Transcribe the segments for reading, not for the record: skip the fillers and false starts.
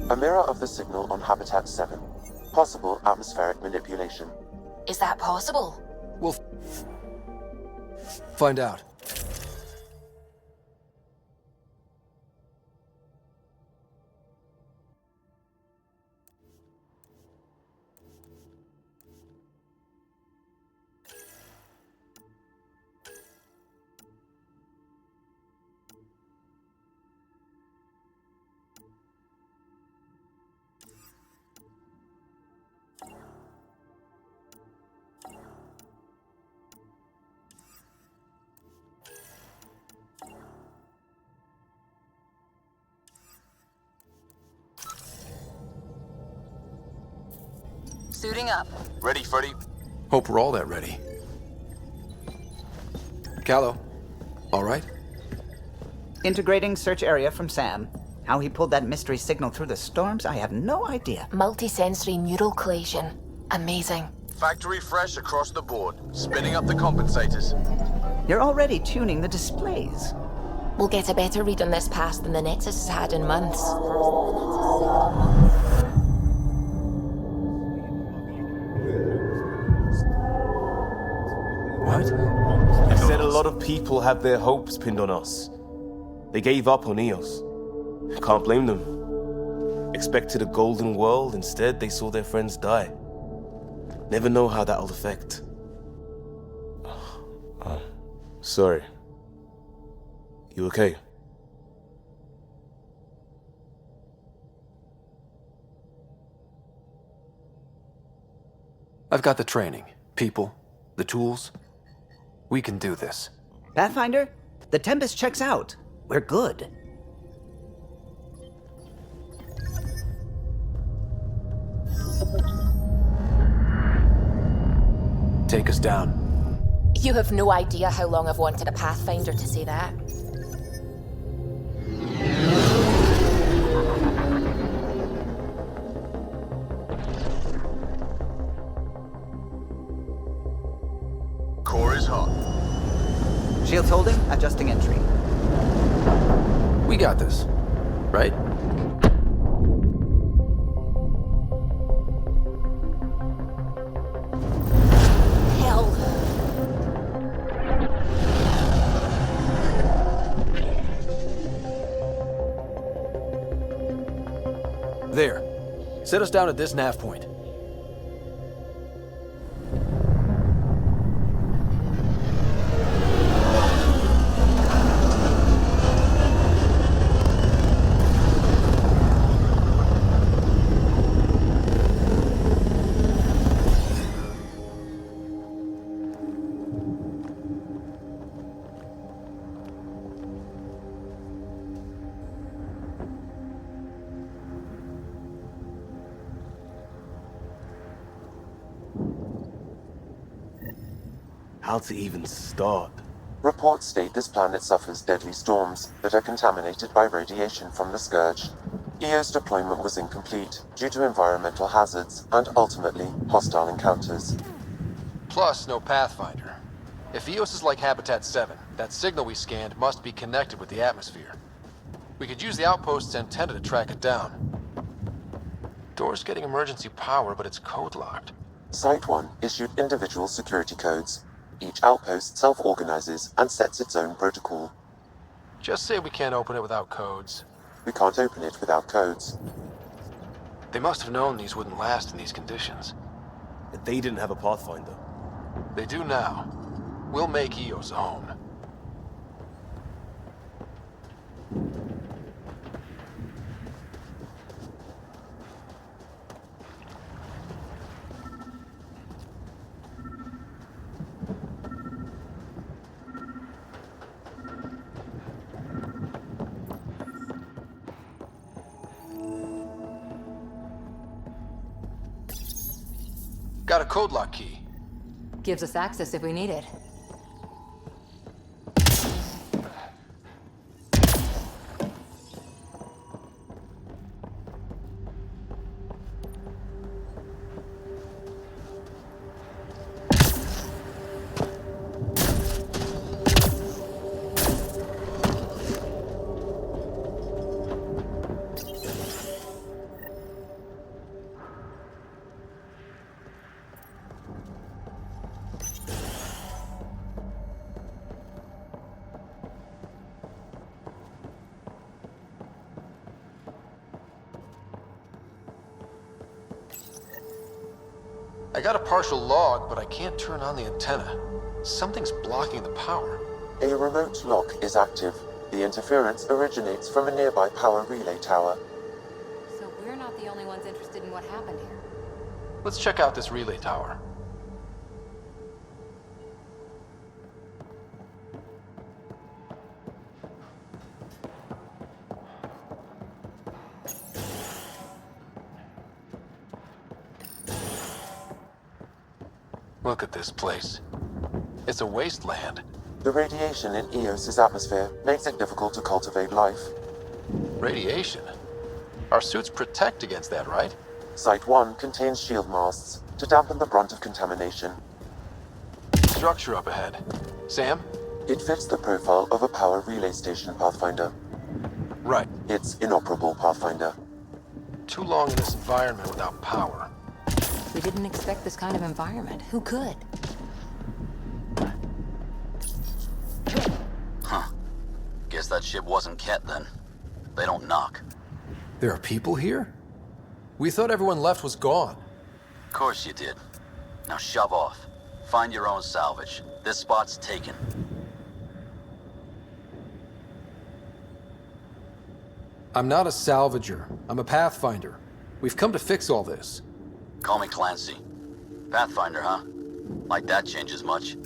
A mirror of the signal on Habitat 7. Possible atmospheric manipulation. Is that possible? We'll find out. Suiting up. Ready, Freddy? Hope we're all that ready. Callow, all right? Integrating search area from Sam. How he pulled that mystery signal through the storms, I have no idea. Multisensory neural collation. Amazing. Factory fresh across the board. Spinning up the compensators. You're already tuning the displays. We'll get a better read on this pass than the Nexus has had in months. What? He said a lot of people have their hopes pinned on us. They gave up on Eos. Can't blame them. Expected a golden world, instead they saw their friends die. Never know how that'll affect. Sorry. You okay? I've got the training, people, the tools. We can do this. Pathfinder, the Tempest checks out. We're good. Take us down. You have no idea how long I've wanted a Pathfinder to say that. Core is hot. Shields holding, adjusting entry. We got this, right? Hell. There. Set us down at this nav point. How to even start? Reports state this planet suffers deadly storms that are contaminated by radiation from the Scourge. EO's deployment was incomplete due to environmental hazards and ultimately hostile encounters. Plus, no Pathfinder. If Eos is like Habitat 7, that signal we scanned must be connected with the atmosphere. We could use the outpost's antenna to track it down. Door's getting emergency power, but it's code-locked. Site 1 issued individual security codes. Each outpost self-organizes and sets its own protocol. Just say we can't open it without codes. We can't open it without codes. They must have known these wouldn't last in these conditions. They didn't have a Pathfinder. They do now. We'll make Eos a home. Got a code lock key. Gives us access if we need it. I got a partial log, but I can't turn on the antenna. Something's blocking the power. A remote lock is active. The interference originates from a nearby power relay tower. So we're not the only ones interested in what happened here. Let's check out this relay tower. Look at this place. It's a wasteland. The radiation in Eos's atmosphere makes it difficult to cultivate life. Radiation? Our suits protect against that, right? Site 1 contains shield masts to dampen the brunt of contamination. Structure up ahead. Sam? It fits the profile of a power relay station, Pathfinder. Right. It's inoperable, Pathfinder. Too long in this environment without power. We didn't expect this kind of environment. Who could? Huh. Guess that ship wasn't Ket then. They don't knock. There are people here? We thought everyone left was gone. Of course you did. Now shove off. Find your own salvage. This spot's taken. I'm not a salvager. I'm a pathfinder. We've come to fix all this. Call me Clancy. Pathfinder, huh? Like that changes much.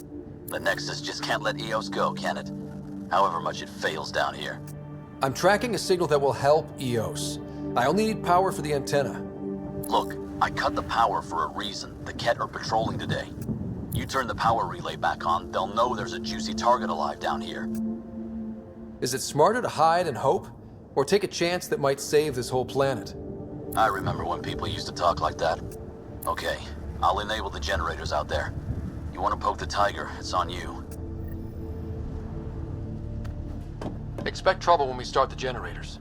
The Nexus just can't let Eos go, can it? However much it fails down here. I'm tracking a signal that will help Eos. I only need power for the antenna. Look, I cut the power for a reason. The Ket are patrolling today. You turn the power relay back on, they'll know there's a juicy target alive down here. Is it smarter to hide and hope? Or take a chance that might save this whole planet? I remember when people used to talk like that. Okay, I'll enable the generators out there. You want to poke the tiger, it's on you. Expect trouble when we start the generators.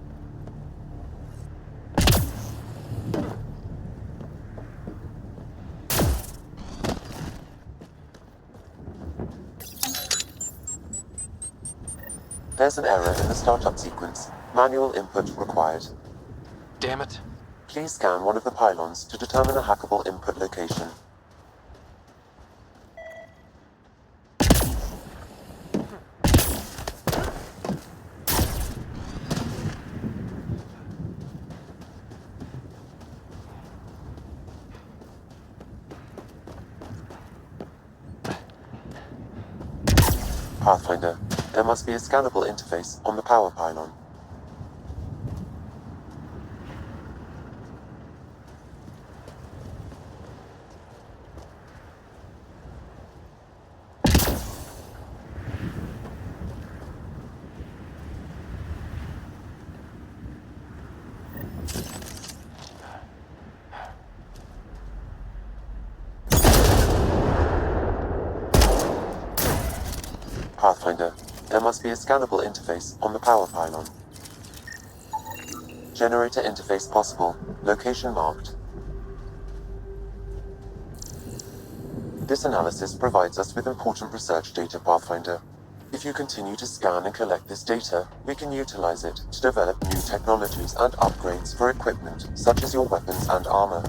There's an error in the startup sequence. Manual input required. Damn it. Please scan one of the pylons to determine a hackable input location. Pathfinder, there must be a scannable interface on the power pylon. Pathfinder, there must be a scannable interface on the power pylon. Generator interface possible. Location marked. This analysis provides us with important research data, Pathfinder. If you continue to scan and collect this data, we can utilize it to develop new technologies and upgrades for equipment, such as your weapons and armor.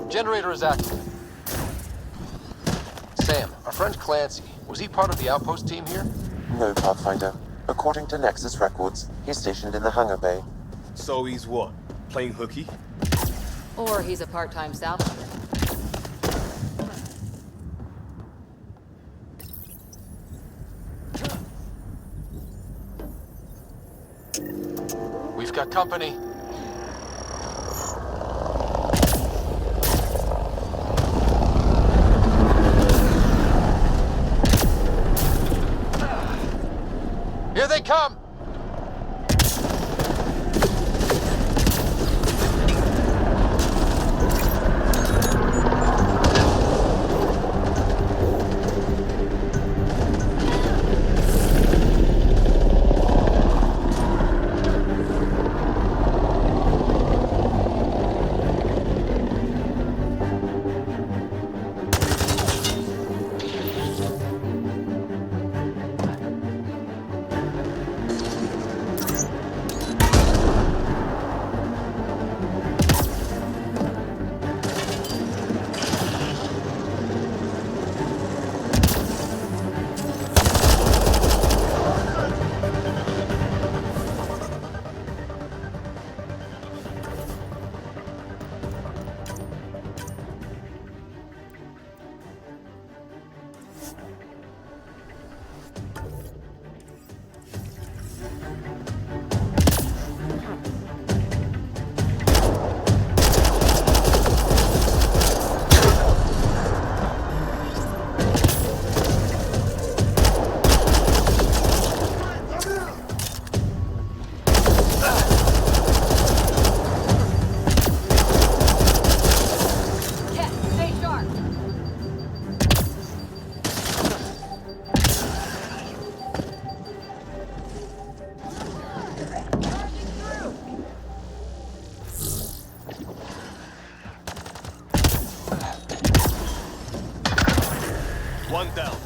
Generator is active. Sam, our friend Clancy, was he part of the outpost team here? No, Pathfinder. According to Nexus records, he's stationed in the hangar bay. So he's what? Playing hooky? Or he's a part-time salvager. We've got company. Here they come! One down.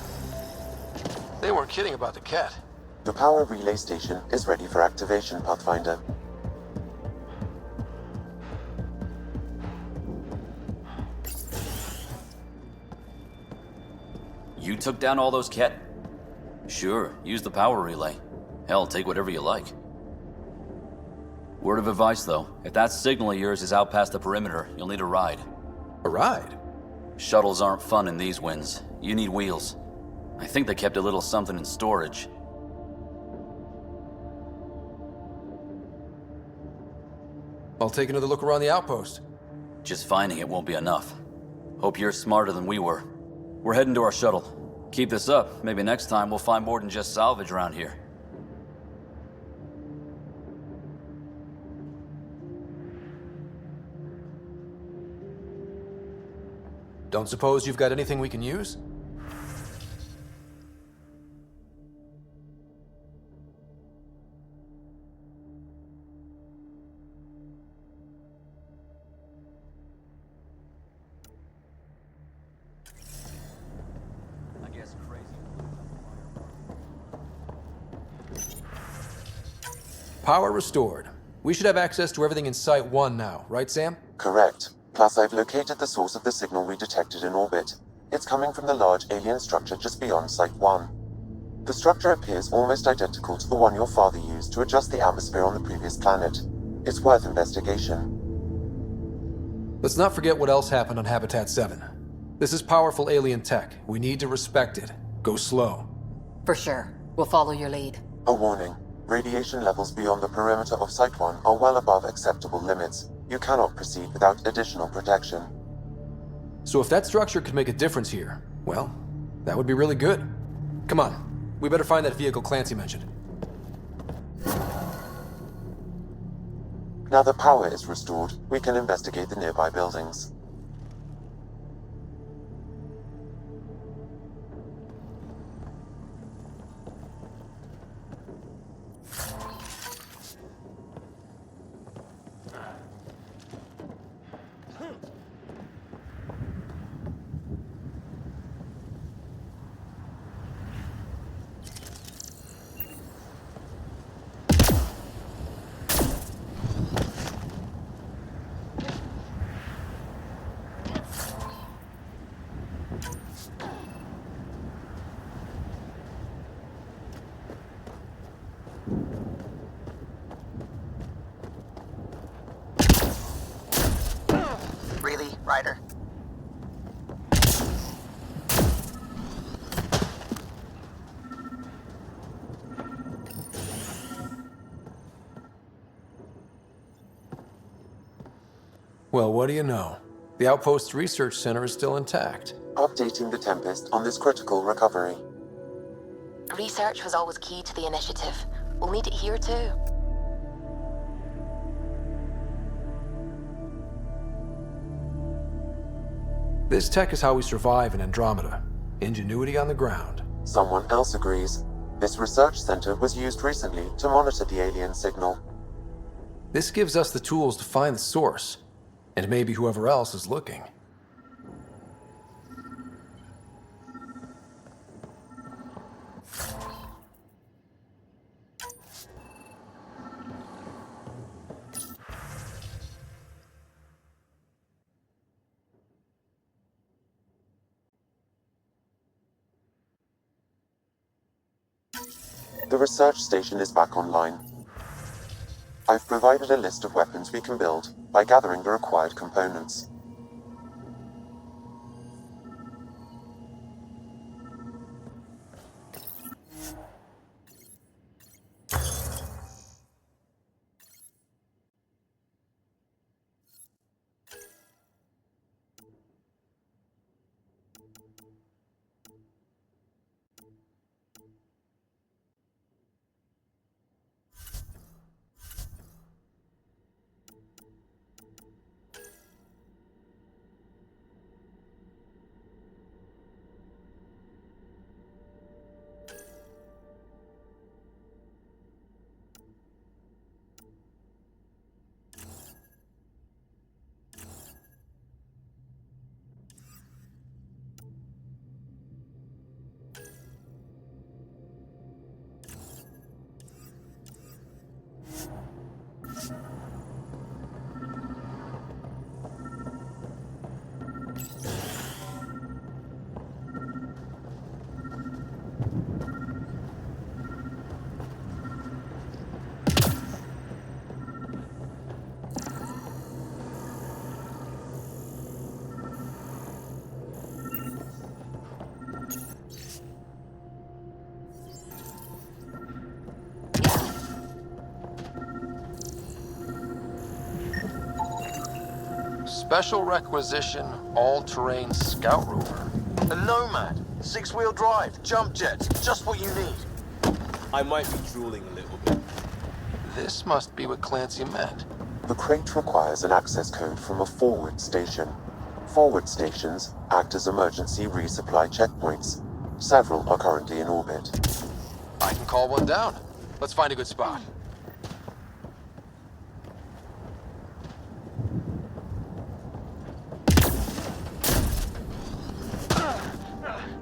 They weren't kidding about the cat. The power relay station is ready for activation, Pathfinder. You took down all those cat? Sure, use the power relay. Hell, take whatever you like. Word of advice, though. If that signal of yours is out past the perimeter, you'll need a ride. A ride? Shuttles aren't fun in these winds. You need wheels. I think they kept a little something in storage. I'll take another look around the outpost. Just finding it won't be enough. Hope you're smarter than we were. We're heading to our shuttle. Keep this up. Maybe next time we'll find more than just salvage around here. Don't suppose you've got anything we can use? Power restored. We should have access to everything in Site 1 now, right, Sam? Correct. Plus, I've located the source of the signal we detected in orbit. It's coming from the large alien structure just beyond Site 1. The structure appears almost identical to the one your father used to adjust the atmosphere on the previous planet. It's worth investigation. Let's not forget what else happened on Habitat 7. This is powerful alien tech. We need to respect it. Go slow. For sure. We'll follow your lead. A warning. Radiation levels beyond the perimeter of Site 1 are well above acceptable limits. You cannot proceed without additional protection. So if that structure could make a difference here, well, that would be really good. Come on. We better find that vehicle Clancy mentioned. Now that power is restored, we can investigate the nearby buildings. Really, Ryder? Well, what do you know? The Outpost's research center is still intact. Updating the Tempest on this critical recovery. Research was always key to the initiative. We'll need it here too. This tech is how we survive in Andromeda. Ingenuity on the ground. Someone else agrees. This research center was used recently to monitor the alien signal. This gives us the tools to find the source, and maybe whoever else is looking. The research station is back online. I've provided a list of weapons we can build by gathering the required components. Special requisition, all-terrain scout rover. A Nomad, 6-wheel drive, jump jets, just what you need. I might be drooling a little bit. This must be what Clancy meant. The crate requires an access code from a forward station. Forward stations act as emergency resupply checkpoints. Several are currently in orbit. I can call one down. Let's find a good spot.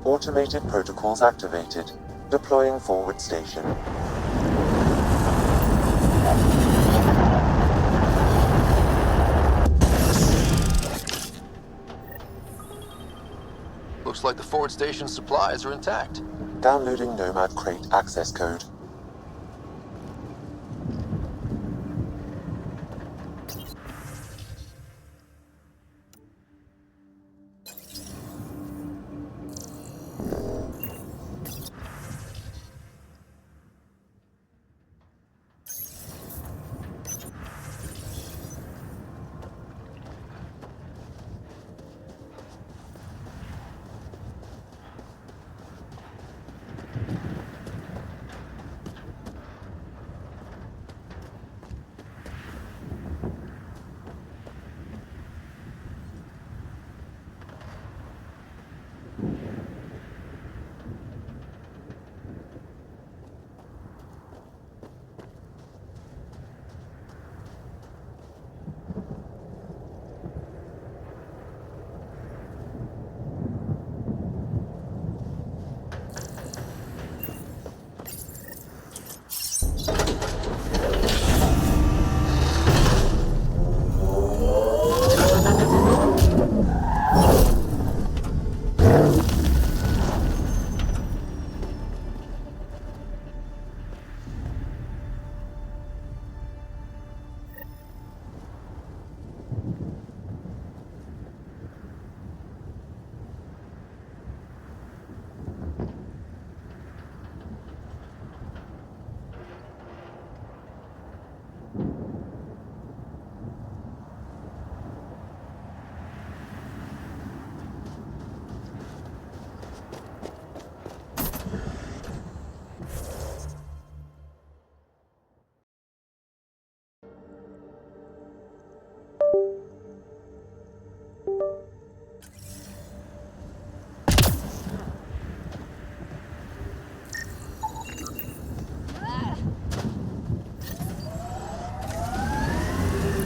Automated protocols activated. Deploying forward station. Looks like the forward station supplies are intact. Downloading Nomad crate access code.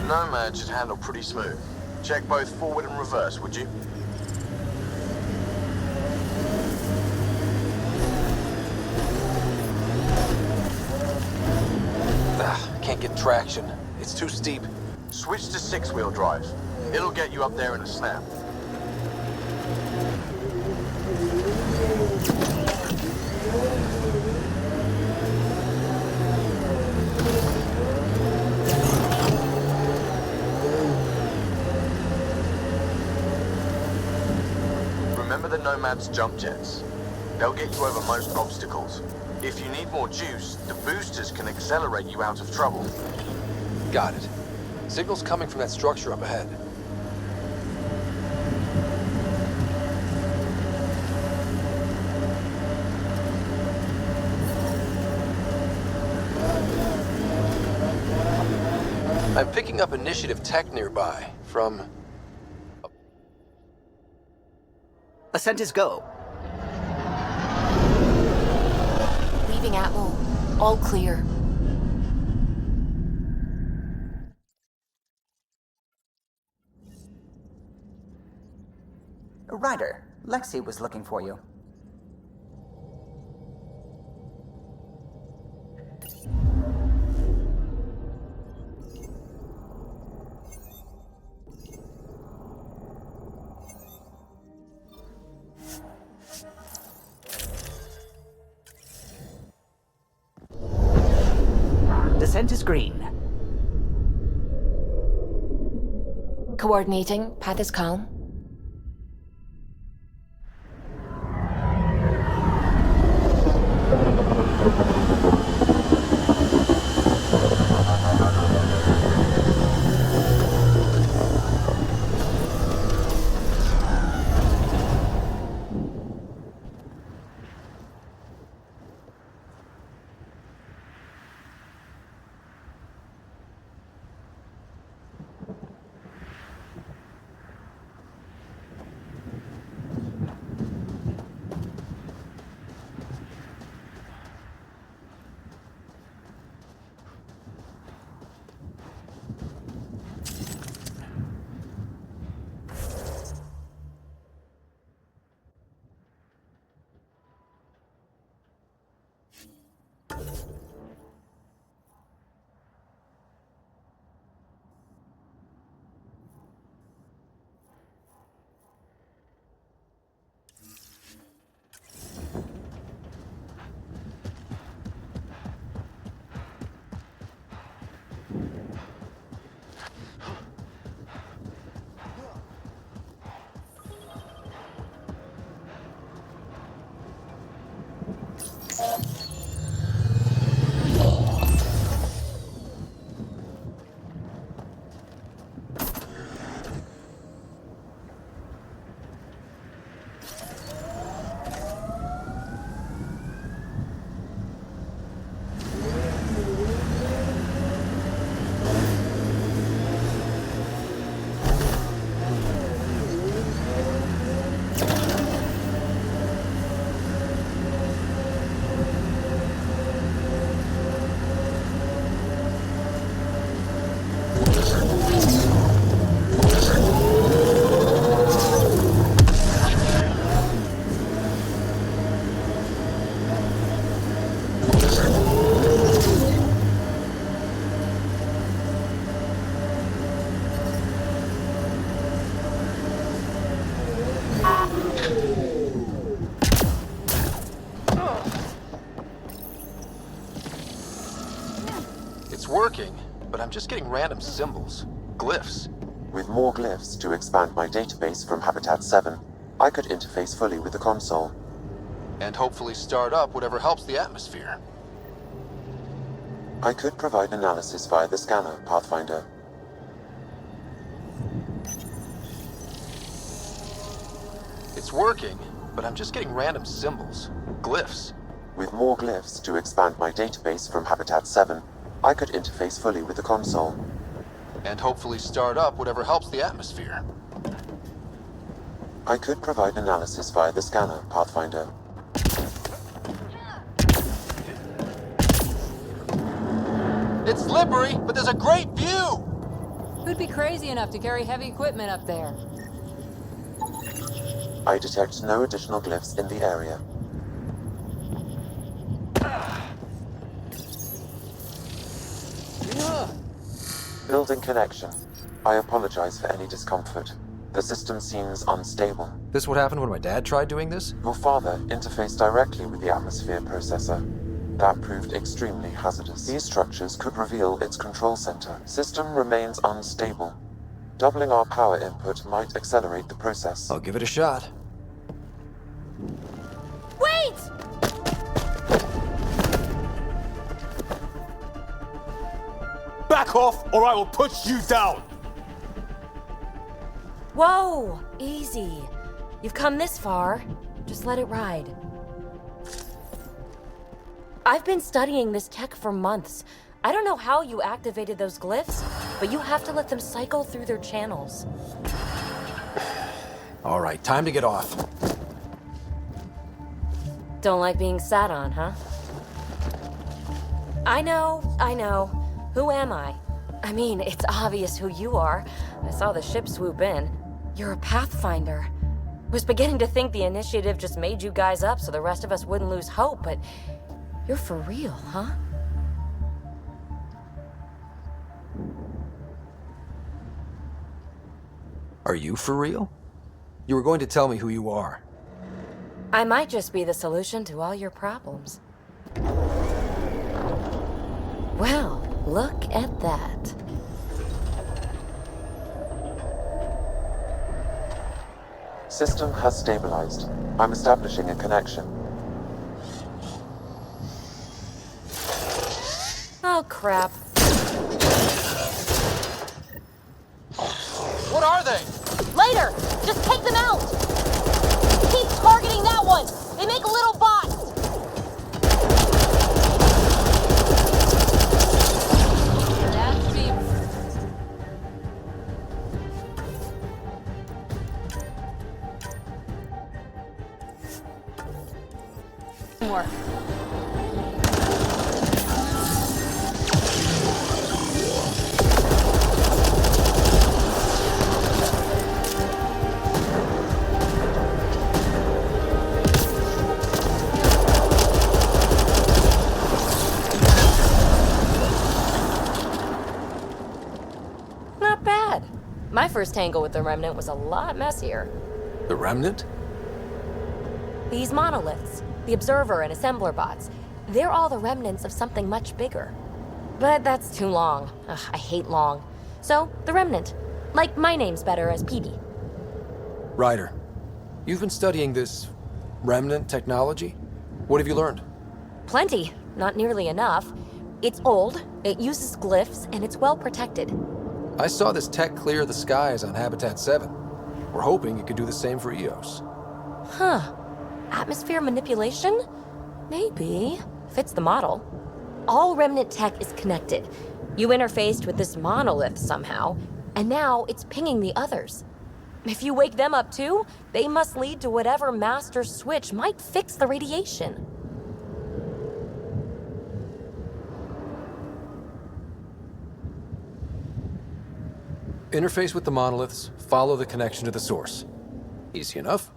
Nomad should handle pretty smooth. Check both forward and reverse, would you? Can't get traction. It's too steep. Switch to 6-wheel drive. It'll get you up there in a snap. Remember the Nomad's jump jets. They'll get you over most obstacles. If you need more juice, the boosters can accelerate you out of trouble. Got it. Signal's coming from that structure up ahead. I'm picking up initiative tech nearby from... Ascent is go. Leaving Atmo. All clear. Ryder, Lexi was looking for you. Descent is green. Coordinating. Path is calm. working, but I'm just getting random symbols. Glyphs. With more glyphs to expand my database from Habitat 7, I could interface fully with the console. And hopefully start up whatever helps the atmosphere. I could provide analysis via the scanner, Pathfinder. It's working, but I'm just getting random symbols. Glyphs. With more glyphs to expand my database from Habitat 7, I could interface fully with the console. And hopefully start up whatever helps the atmosphere. I could provide analysis via the scanner, Pathfinder. It's slippery, but there's a great view! Who'd be crazy enough to carry heavy equipment up there? I detect no additional glyphs in the area. Building connection. I apologize for any discomfort. The system seems unstable. This what happened when my dad tried doing this? Your father interfaced directly with the atmosphere processor. That proved extremely hazardous. These structures could reveal its control center. System remains unstable. Doubling our power input might accelerate the process. I'll give it a shot. Wait! Back off, or I will put you down! Whoa! Easy. You've come this far. Just let it ride. I've been studying this tech for months. I don't know how you activated those glyphs, but you have to let them cycle through their channels. All right, time to get off. Don't like being sat on, huh? I know. Who am I? I mean, it's obvious who you are. I saw the ship swoop in. You're a Pathfinder. Was beginning to think the initiative just made you guys up so the rest of us wouldn't lose hope, but you're for real, huh? Are you for real? You were going to tell me who you are. I might just be the solution to all your problems. Well, look at that. System has stabilized. I'm establishing a connection. Oh, crap. What are they? Later! Just take them out! Keep targeting that one! They make little bots! That's deep. More. Not bad. My first tangle with the Remnant was a lot messier. The Remnant? These monoliths, the Observer and Assembler bots, they're all the remnants of something much bigger. But that's too long. Ugh, I hate long. So, the Remnant. Like, my name's better as PB. Ryder, you've been studying this Remnant technology? What have you learned? Plenty. Not nearly enough. It's old, it uses glyphs, and it's well protected. I saw this tech clear the skies on Habitat 7. We're hoping it could do the same for EOS. Huh. Atmosphere manipulation? Maybe. Fits the model. All Remnant tech is connected. You interfaced with this monolith somehow, and now it's pinging the others. If you wake them up too, they must lead to whatever master switch might fix the radiation. Interface with the monoliths, follow the connection to the source. Easy enough.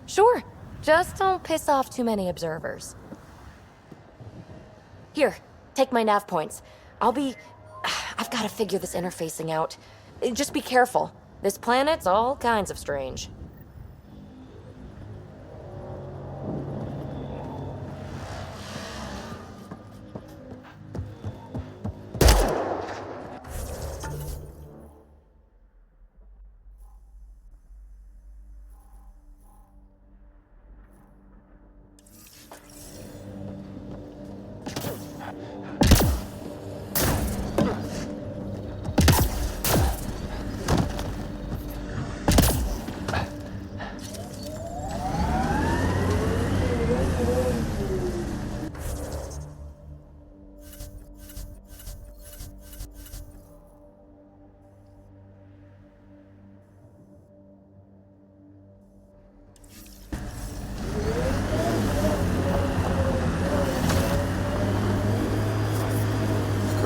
Sure. Just don't piss off too many observers. Here, take my nav points. I've got to figure this interfacing out. Just be careful. This planet's all kinds of strange.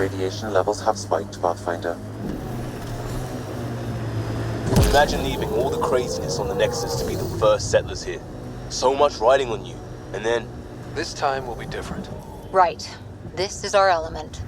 radiation levels have spiked, Pathfinder. Imagine leaving all the craziness on the Nexus to be the first settlers here. So much riding on you, and then... This time will be different. Right. This is our element.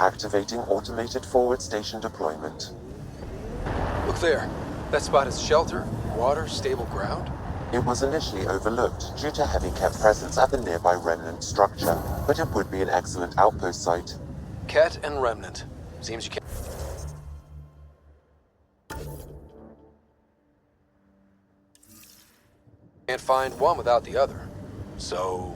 Activating automated forward station deployment. Look there. That spot is shelter, water, stable ground. It was initially overlooked due to heavy Ket presence at the nearby remnant structure, but it would be an excellent outpost site. Ket and Remnant. Seems you can't find one without the other. So,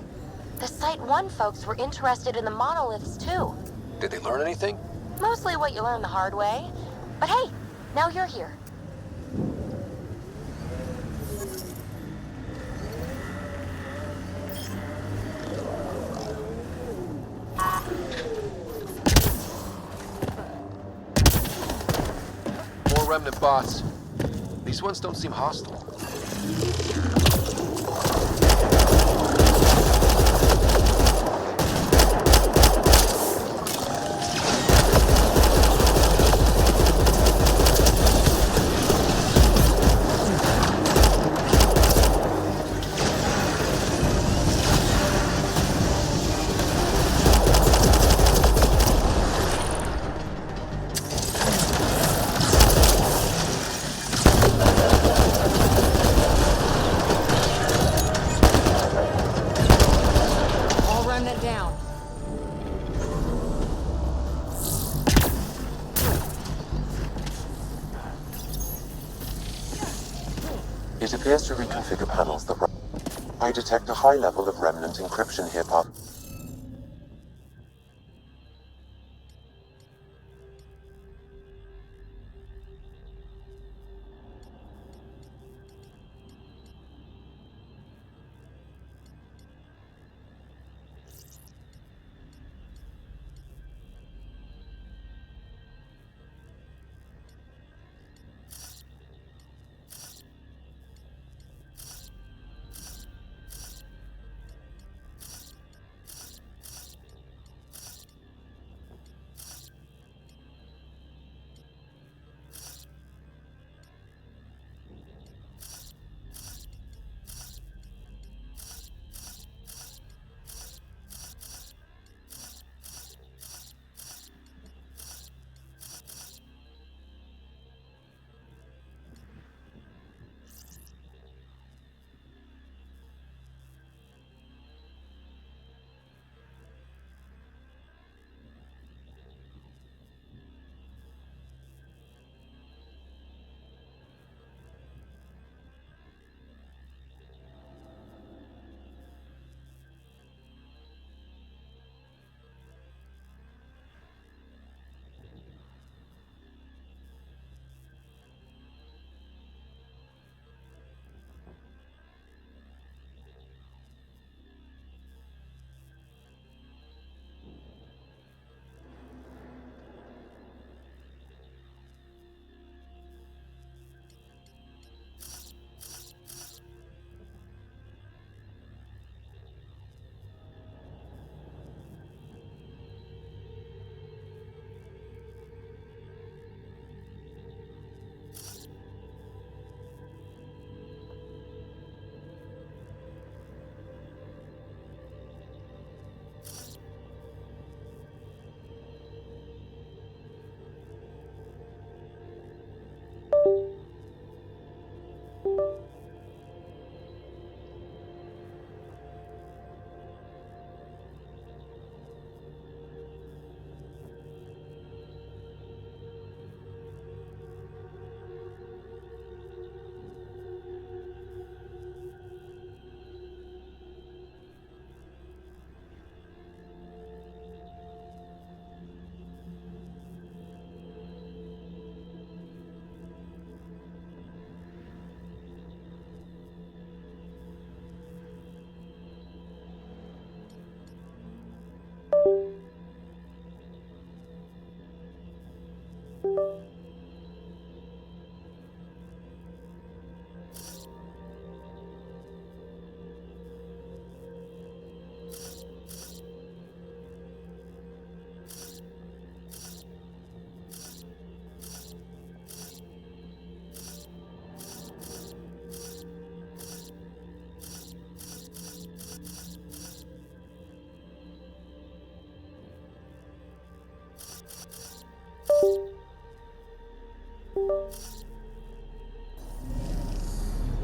The Site 1 folks were interested in the monoliths too. did they learn anything? Mostly what you learn the hard way. But hey, now you're here. More Remnant bots. These ones don't seem hostile. All remnant down. It appears to reconfigure panels that I detect a high level of remnant encryption here, Path.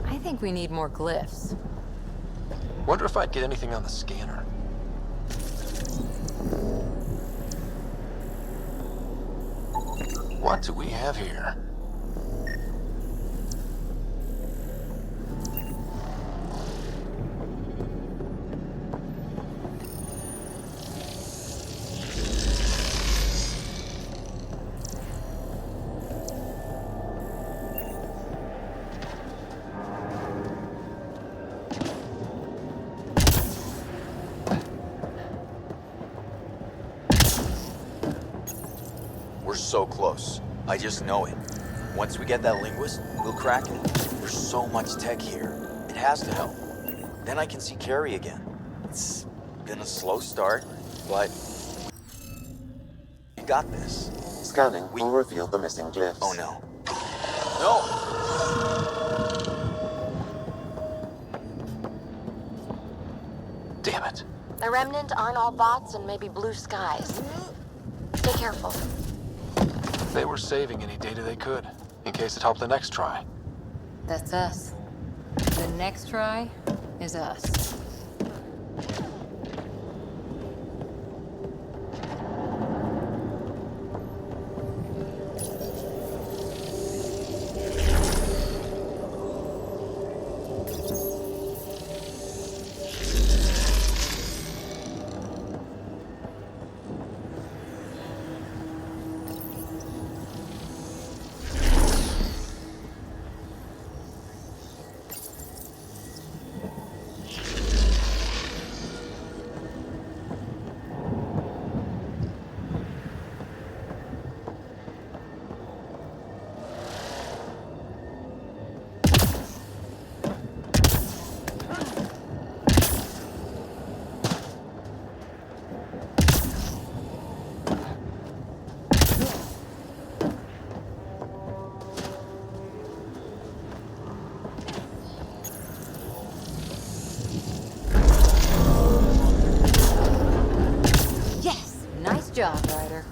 I think we need more glyphs. Wonder if I'd get anything on the scanner. What do we have here? We're so close. I just know it. Once we get that linguist, we'll crack it. There's so much tech here. It has to help. Then I can see Carrie again. It's been a slow start, but we got this. Scanning will reveal the missing glyphs. Oh no. No! Damn it. The Remnant aren't all bots and maybe blue skies. Stay careful. They were saving any data they could, in case it helped the next try. That's us. The next try is us. Nice job, Ryder.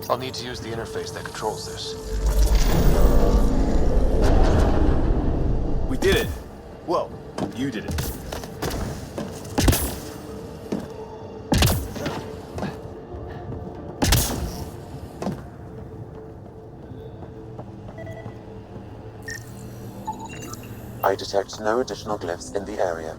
I'll need to use the interface that controls this. We did it! Well, you did it. I detect no additional glyphs in the area.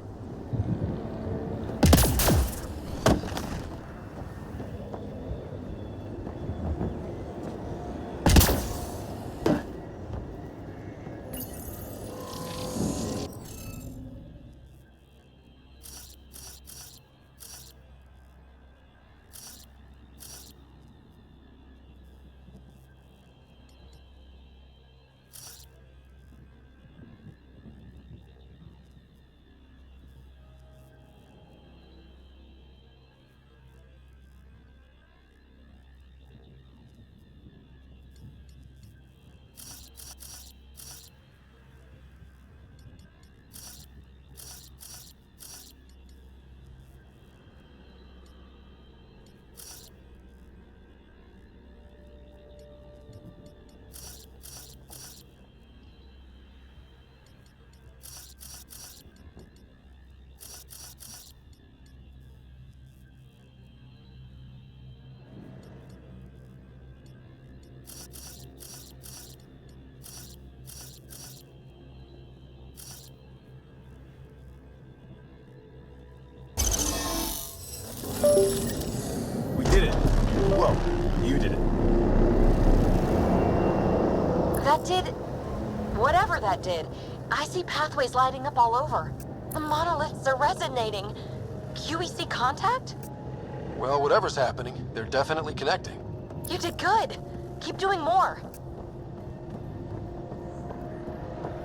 We did it! Well, you did it. That did... whatever that did. I see pathways lighting up all over. The monoliths are resonating. QEC contact? Well, whatever's happening, they're definitely connecting. You did good. Keep doing more.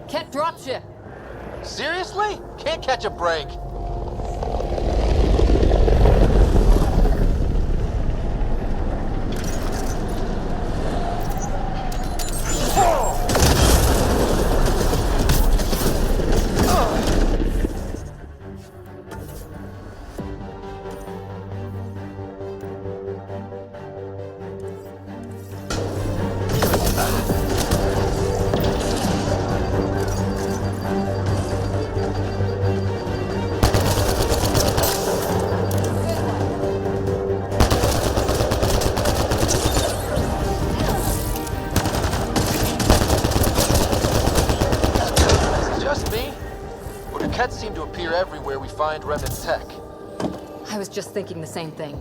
Ket dropship. Seriously? Can't catch a break. Kets seem to appear everywhere we find remnant tech. I was just thinking the same thing.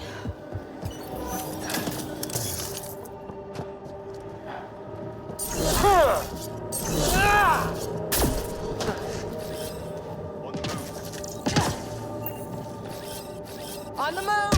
On the move!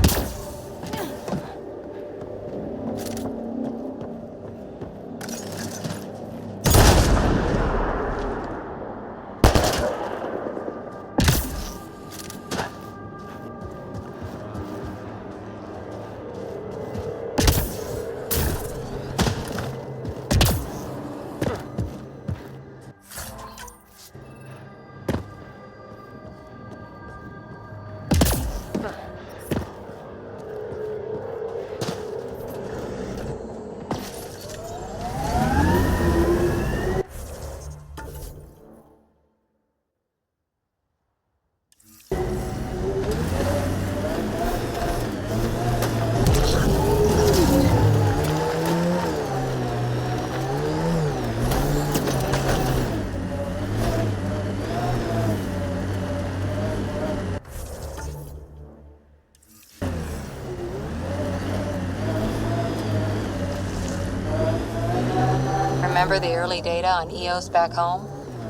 Remember the early data on EOS back home?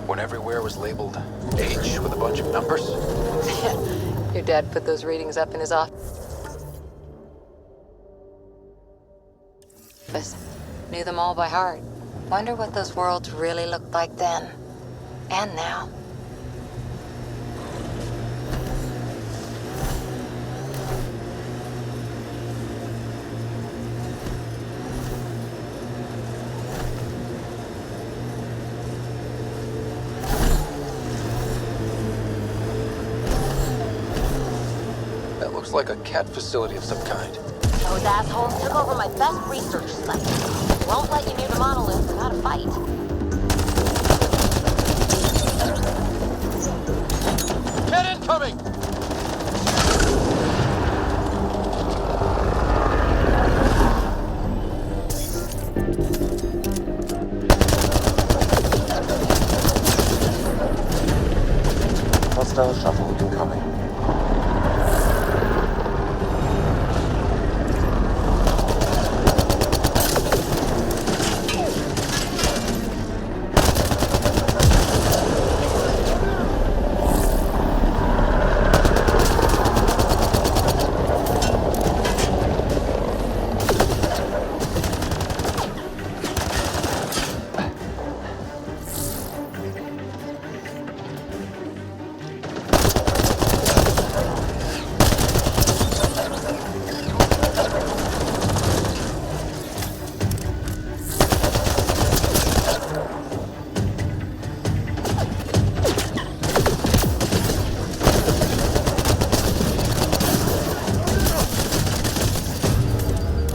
When everywhere was labeled H with a bunch of numbers? Your dad put those readings up in his office. Knew them all by heart. Wonder what those worlds really looked like then. And now. Looks like a cat facility of some kind. Those assholes took over my best research site. Won't let you near the monolith without a fight. Cat incoming! Hostile shuttle incoming.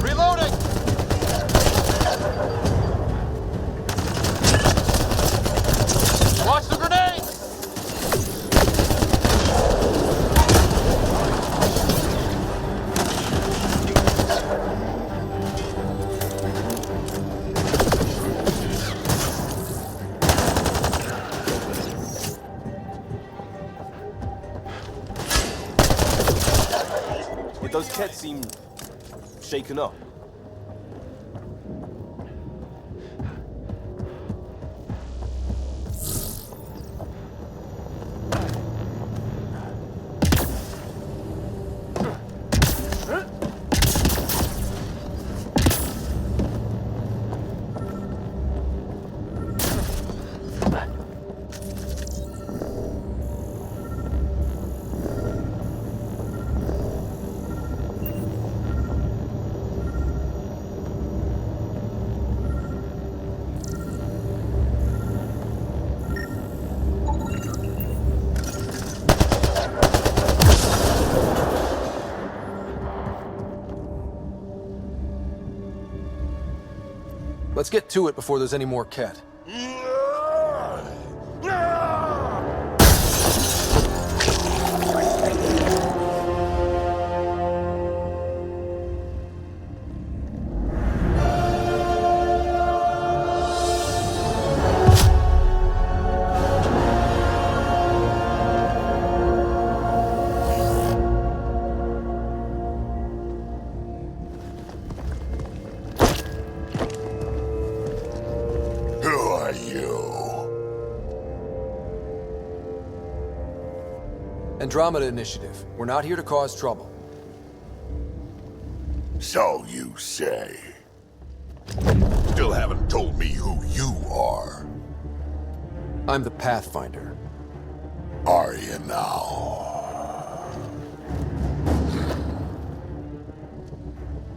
Reloading! Watch the grenades! Yet those Kett seem shaken up. Let's get to it before there's any more Ket. Who are you? Andromeda Initiative. We're not here to cause trouble. So you say. Still haven't told me who you are. I'm the Pathfinder. Are you now?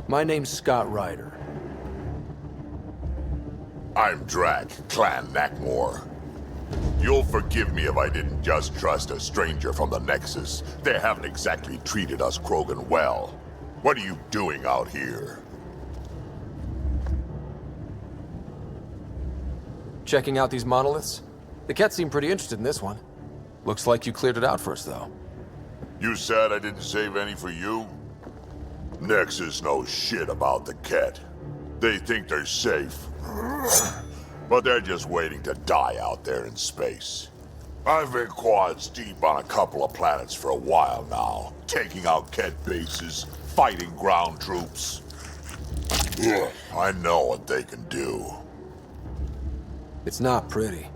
My name's Scott Ryder. I'm Drac, Clan Nakmor. You'll forgive me if I didn't just trust a stranger from the Nexus. They haven't exactly treated us Krogan well. What are you doing out here? Checking out these monoliths? The Ket seem pretty interested in this one. Looks like you cleared it out for us, though. You said I didn't save any for you? Nexus knows shit about the Ket. They think they're safe. But they're just waiting to die out there in space. I've been quads deep on a couple of planets for a while now, taking out Ket bases, fighting ground troops. Ugh, I know what they can do. It's not pretty.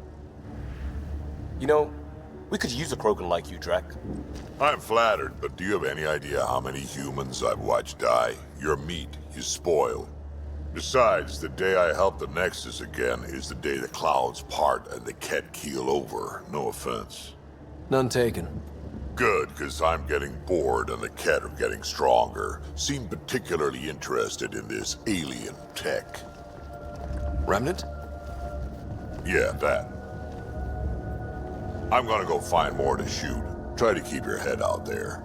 You know, we could use a Krogan like you, Drac. I'm flattered, but do you have any idea how many humans I've watched die? Your meat is spoiled. Besides, the day I help the Nexus again is the day the clouds part and the Ket keel over. No offense. None taken. Good, because I'm getting bored and the Ket are getting stronger. Seem particularly interested in this alien tech. Remnant? Yeah, that. I'm gonna go find more to shoot. Try to keep your head out there.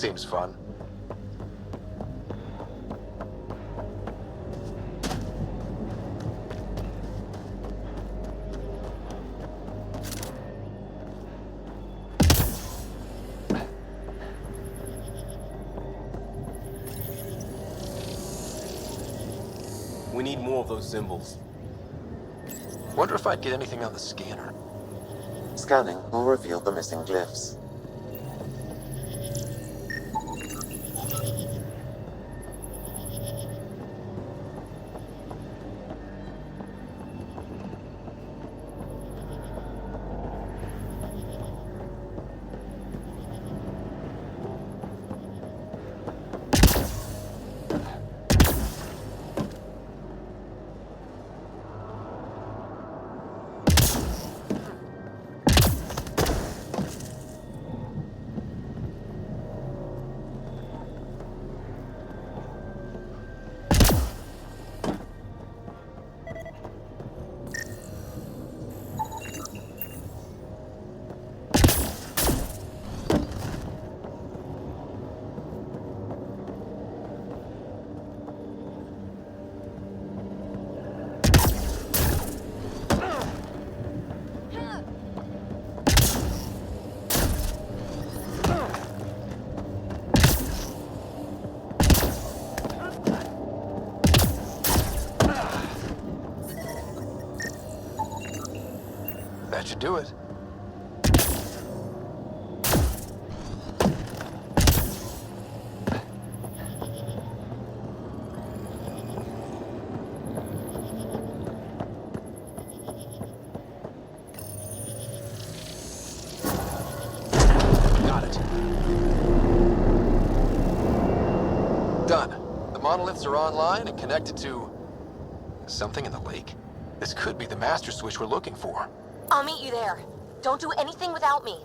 Seems fun. We need more of those symbols. Wonder if I'd get anything on the scanner. Scanning will reveal the missing glyphs. That should do it. Got it. Done. The monoliths are online and connected to something in the lake. This could be the master switch we're looking for. I'll meet you there. Don't do anything without me.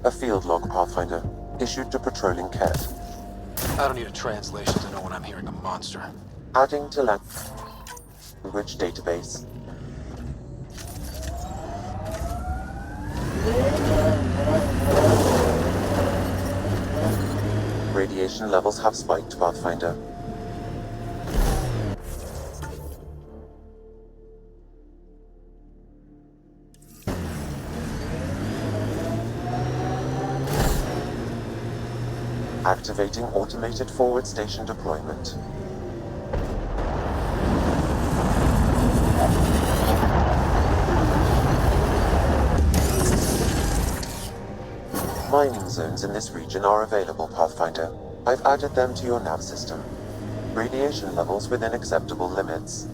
A field log, Pathfinder, issued to patrolling Ket. I don't need a translation to know when I'm hearing a monster. Adding to language database. Radiation levels have spiked, Pathfinder. Activating automated forward station deployment. Mining zones in this region are available, Pathfinder. I've added them to your nav system. Radiation levels within acceptable limits.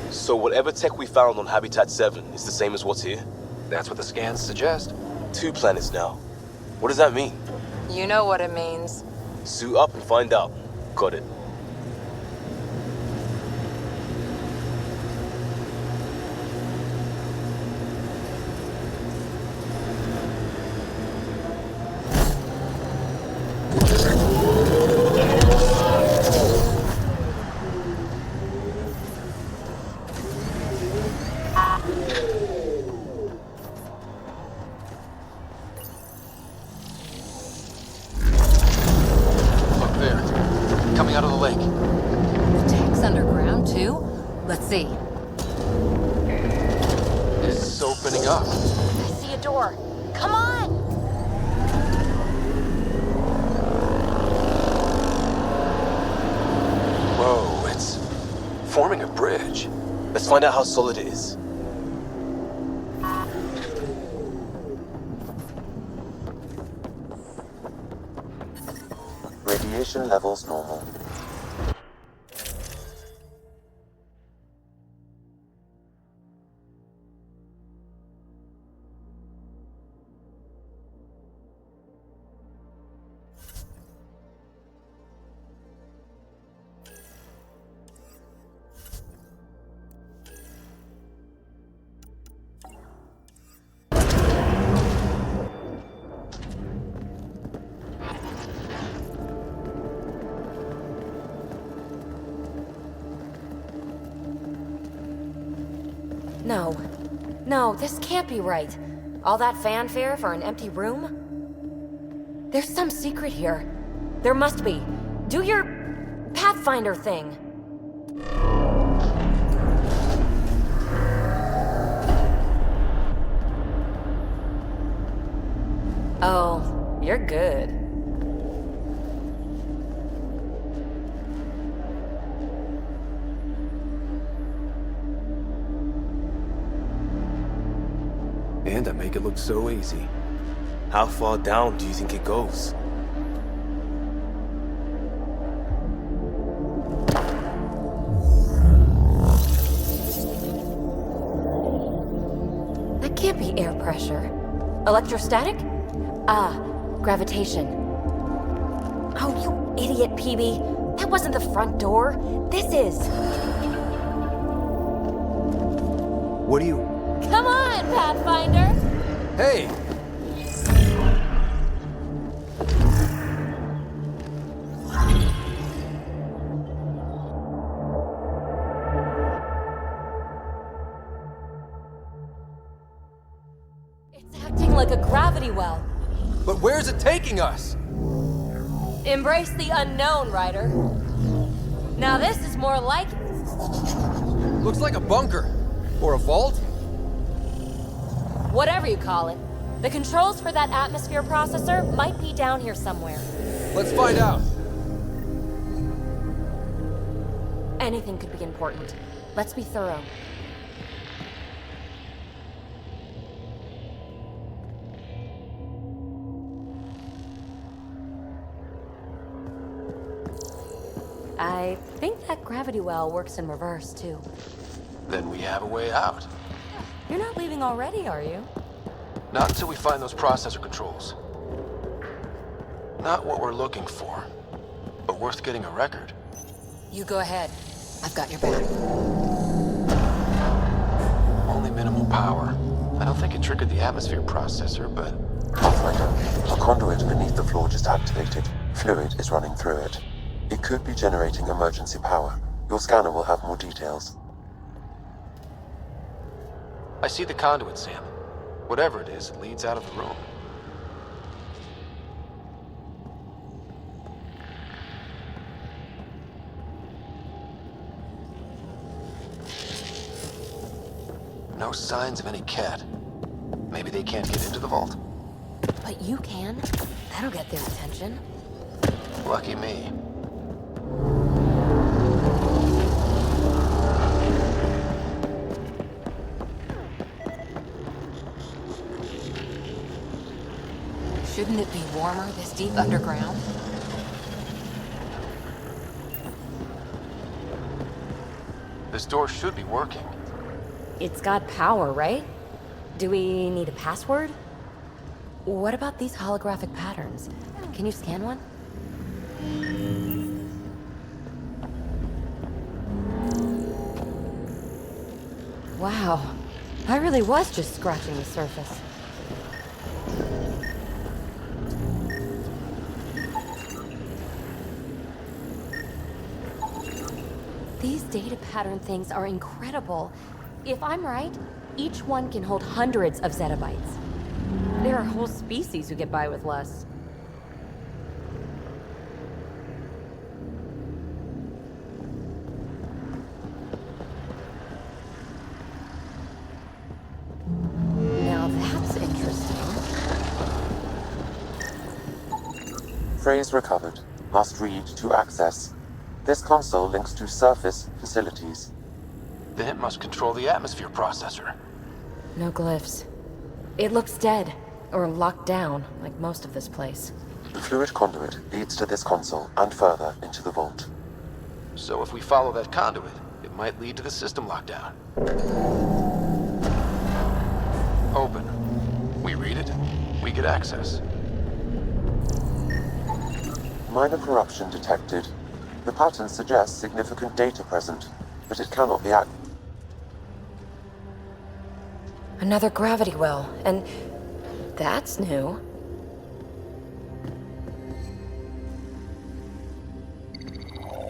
So whatever tech we found on Habitat 7 is the same as what's here? That's what the scans suggest. 2 planets now. What does that mean? You know what it means. Suit up and find out. Got it. see. It's opening up. I see a door. Come on! Whoa, it's forming a bridge. Let's find out how solid it is. Radiation levels normal. No. No, this can't be right. All that fanfare for an empty room? There's some secret here. There must be. Do your Pathfinder thing. Oh, you're good. And I make it look so easy. How far down do you think it goes? That can't be air pressure. Electrostatic? Ah, gravitation. Oh, you idiot, PB. That wasn't the front door. This is. What do you... Come on, Pathfinder! Hey! It's acting like a gravity well. But where's it taking us? Embrace the unknown, Ryder. Now this is more like it. Looks like a bunker. Or a vault? Whatever you call it. The controls for that atmosphere processor might be down here somewhere. Let's find out. Anything could be important. Let's be thorough. I think that gravity well works in reverse, too. Then we have a way out. You're not leaving already, are you? Not until we find those processor controls. Not what we're looking for, but worth getting a record. You go ahead. I've got your back. Only minimal power. I don't think it triggered the atmosphere processor, but... Pathfinder, a conduit beneath the floor just activated. Fluid is running through it. It could be generating emergency power. Your scanner will have more details. I see the conduit, Sam. Whatever it is, it leads out of the room. No signs of any cat. Maybe they can't get into the vault. But you can. That'll get their attention. Lucky me. Shouldn't it be warmer this deep underground? This door should be working. It's got power, right? Do we need a password? What about these holographic patterns? Can you scan one? Wow. I really was just scratching the surface. These data pattern things are incredible. If I'm right, each one can hold hundreds of zettabytes. There are whole species who get by with less. Phrase recovered. Must read to access. This console links to surface facilities. Then it must control the atmosphere processor. No glyphs. It looks dead, or locked down, like most of this place. The fluid conduit leads to this console and further into the vault. So if we follow that conduit, it might lead to the system lockdown. Open. We read it. We get access. Minor corruption detected. The pattern suggests significant data present, but it cannot be Another gravity well, and that's new.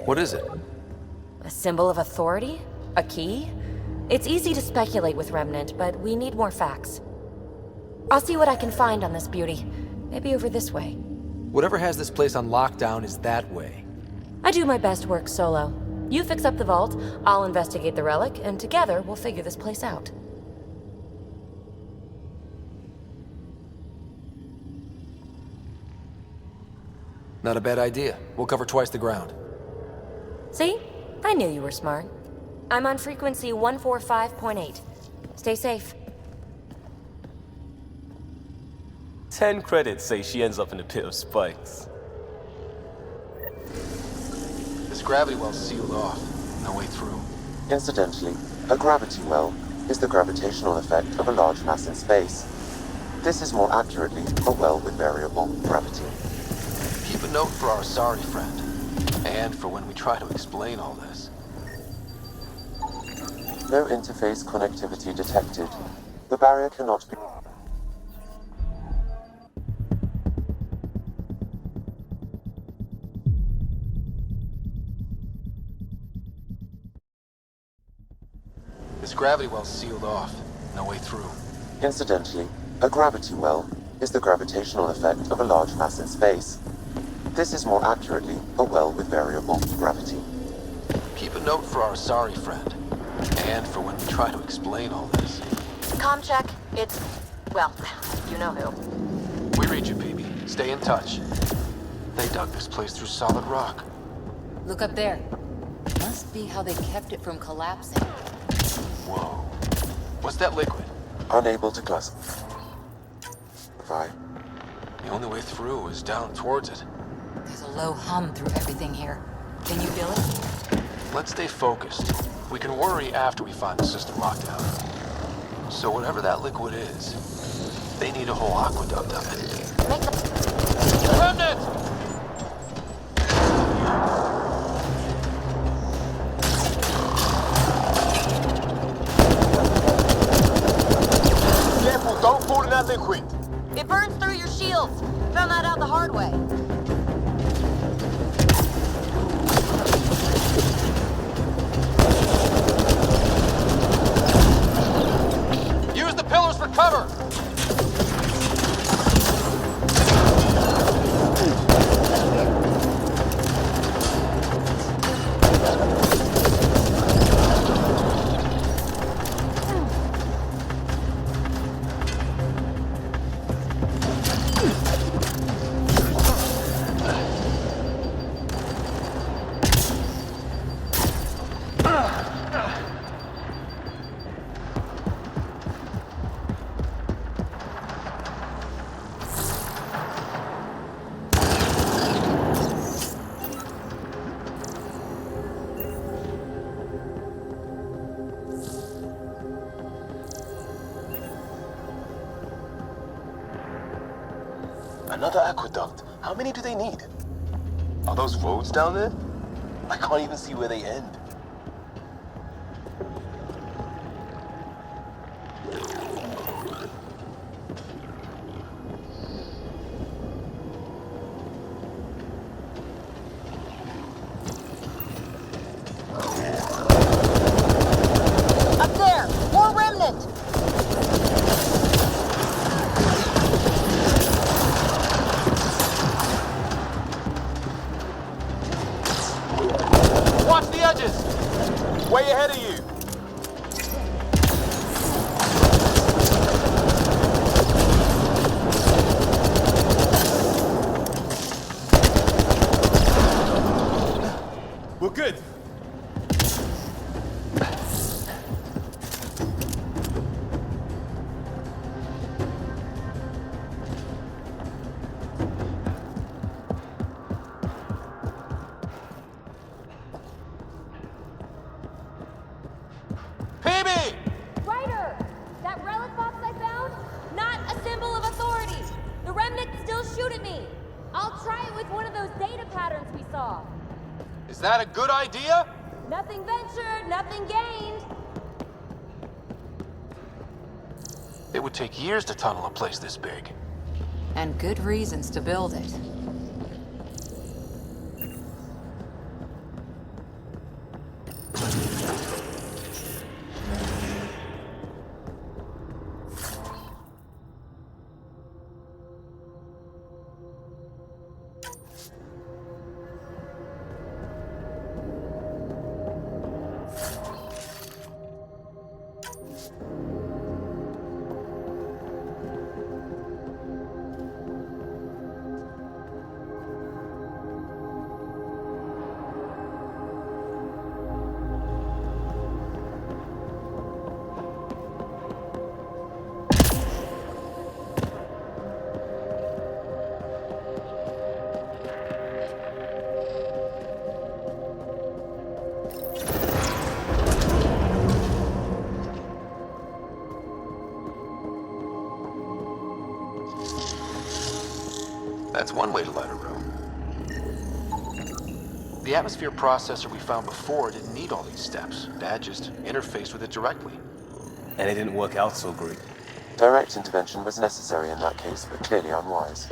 What is it? A symbol of authority? A key? It's easy to speculate with Remnant, but we need more facts. I'll see what I can find on this beauty. Maybe over this way. Whatever has this place on lockdown is that way. I do my best work solo. You fix up the vault, I'll investigate the relic, and together we'll figure this place out. Not a bad idea. We'll cover twice the ground. See? I knew you were smart. I'm on frequency 145.8. Stay safe. 10 credits say she ends up in a pit of spikes. This gravity well's sealed off. No way through. Incidentally, a gravity well is the gravitational effect of a large mass in space. This is more accurately a well with variable gravity. Keep a note for our sorry friend. And for when we try to explain all this. No interface connectivity detected. The barrier cannot be... This gravity well's sealed off. No way through. Incidentally, a gravity well is the gravitational effect of a large mass in space. This is more accurately a well with variable gravity. Keep a note for our sorry friend. And for when we try to explain all this. Comm check. It's... well, you know who. We read you, PB. Stay in touch. They dug this place through solid rock. Look up there. Must be how they kept it from collapsing. Whoa. What's that liquid? Unable to classify. The only way through is down towards it. There's a low hum through everything here. Can you feel it? Let's stay focused. We can worry after we find the system lockdown. So whatever that liquid is, they need a whole aqueduct of it. Make the... Remnant! Careful, don't fall in that liquid. It burns through your shields. Found that out the hard way. Use the pillars for cover! Another aqueduct. How many do they need? Are those roads down there? I can't even see where they end. Up there! More remnant! Watch the edges! Way ahead of you! We're good. PB! Ryder! That relic box I found? Not a symbol of authority! The remnants still shoot at me! I'll try it with one of those data patterns we saw. Is that a good idea? Nothing ventured, nothing gained. It would take years to tunnel a place this big. And good reasons to build it. That's one way to light a room. The atmosphere processor we found before didn't need all these steps. Dad just interfaced with it directly. And it didn't work out so great. Direct intervention was necessary in that case, but clearly unwise.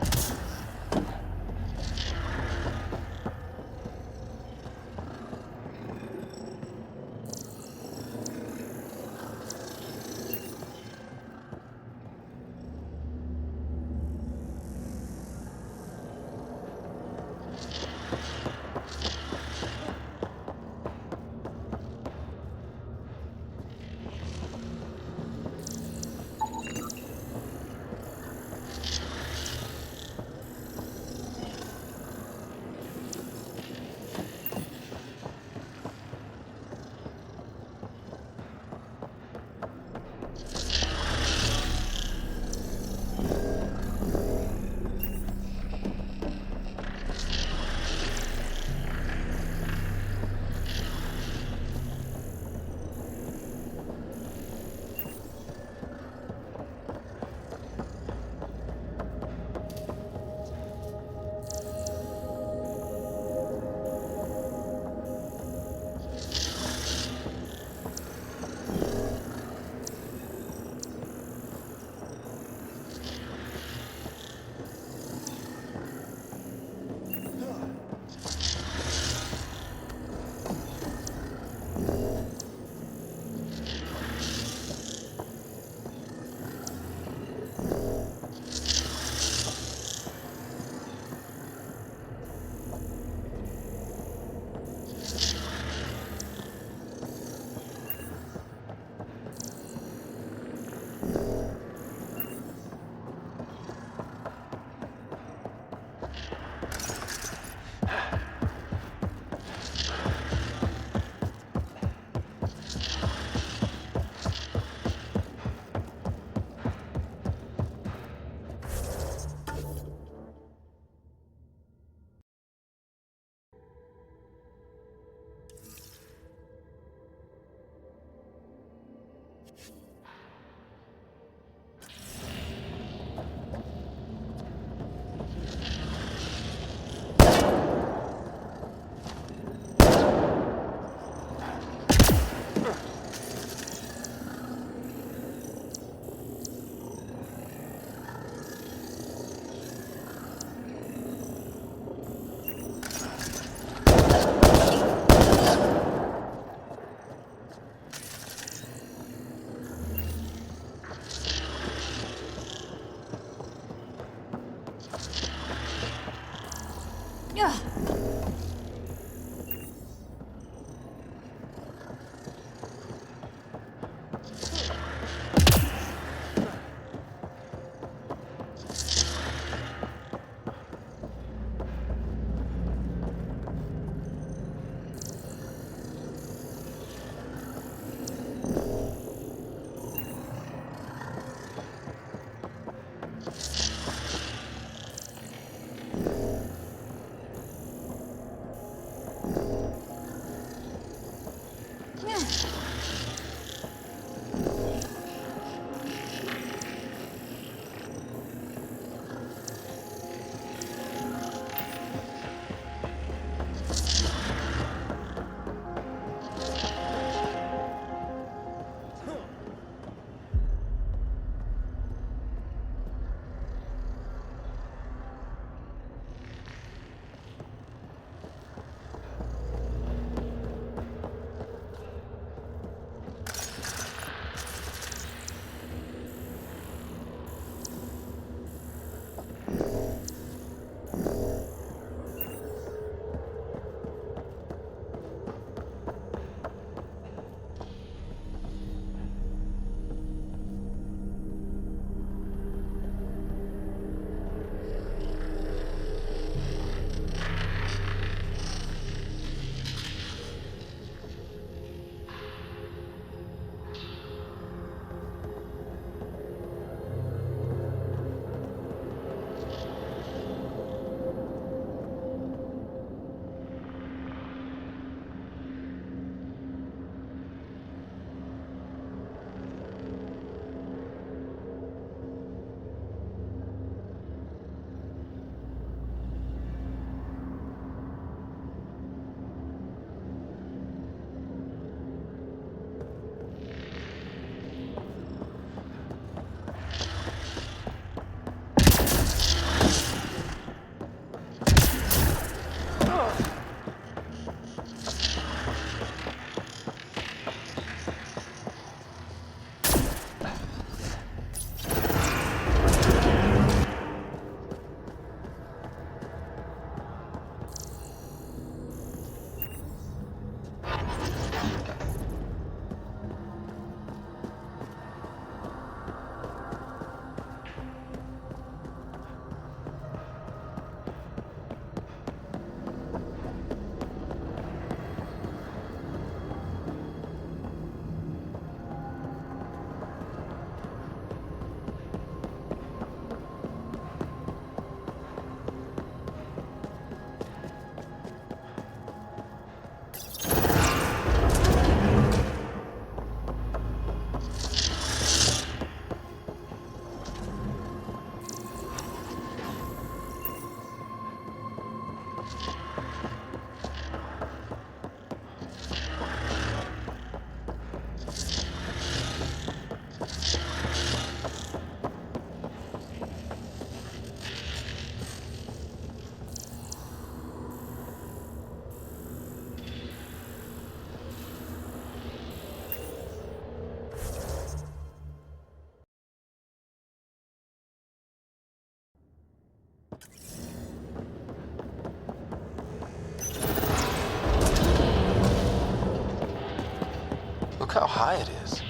Look how high it is.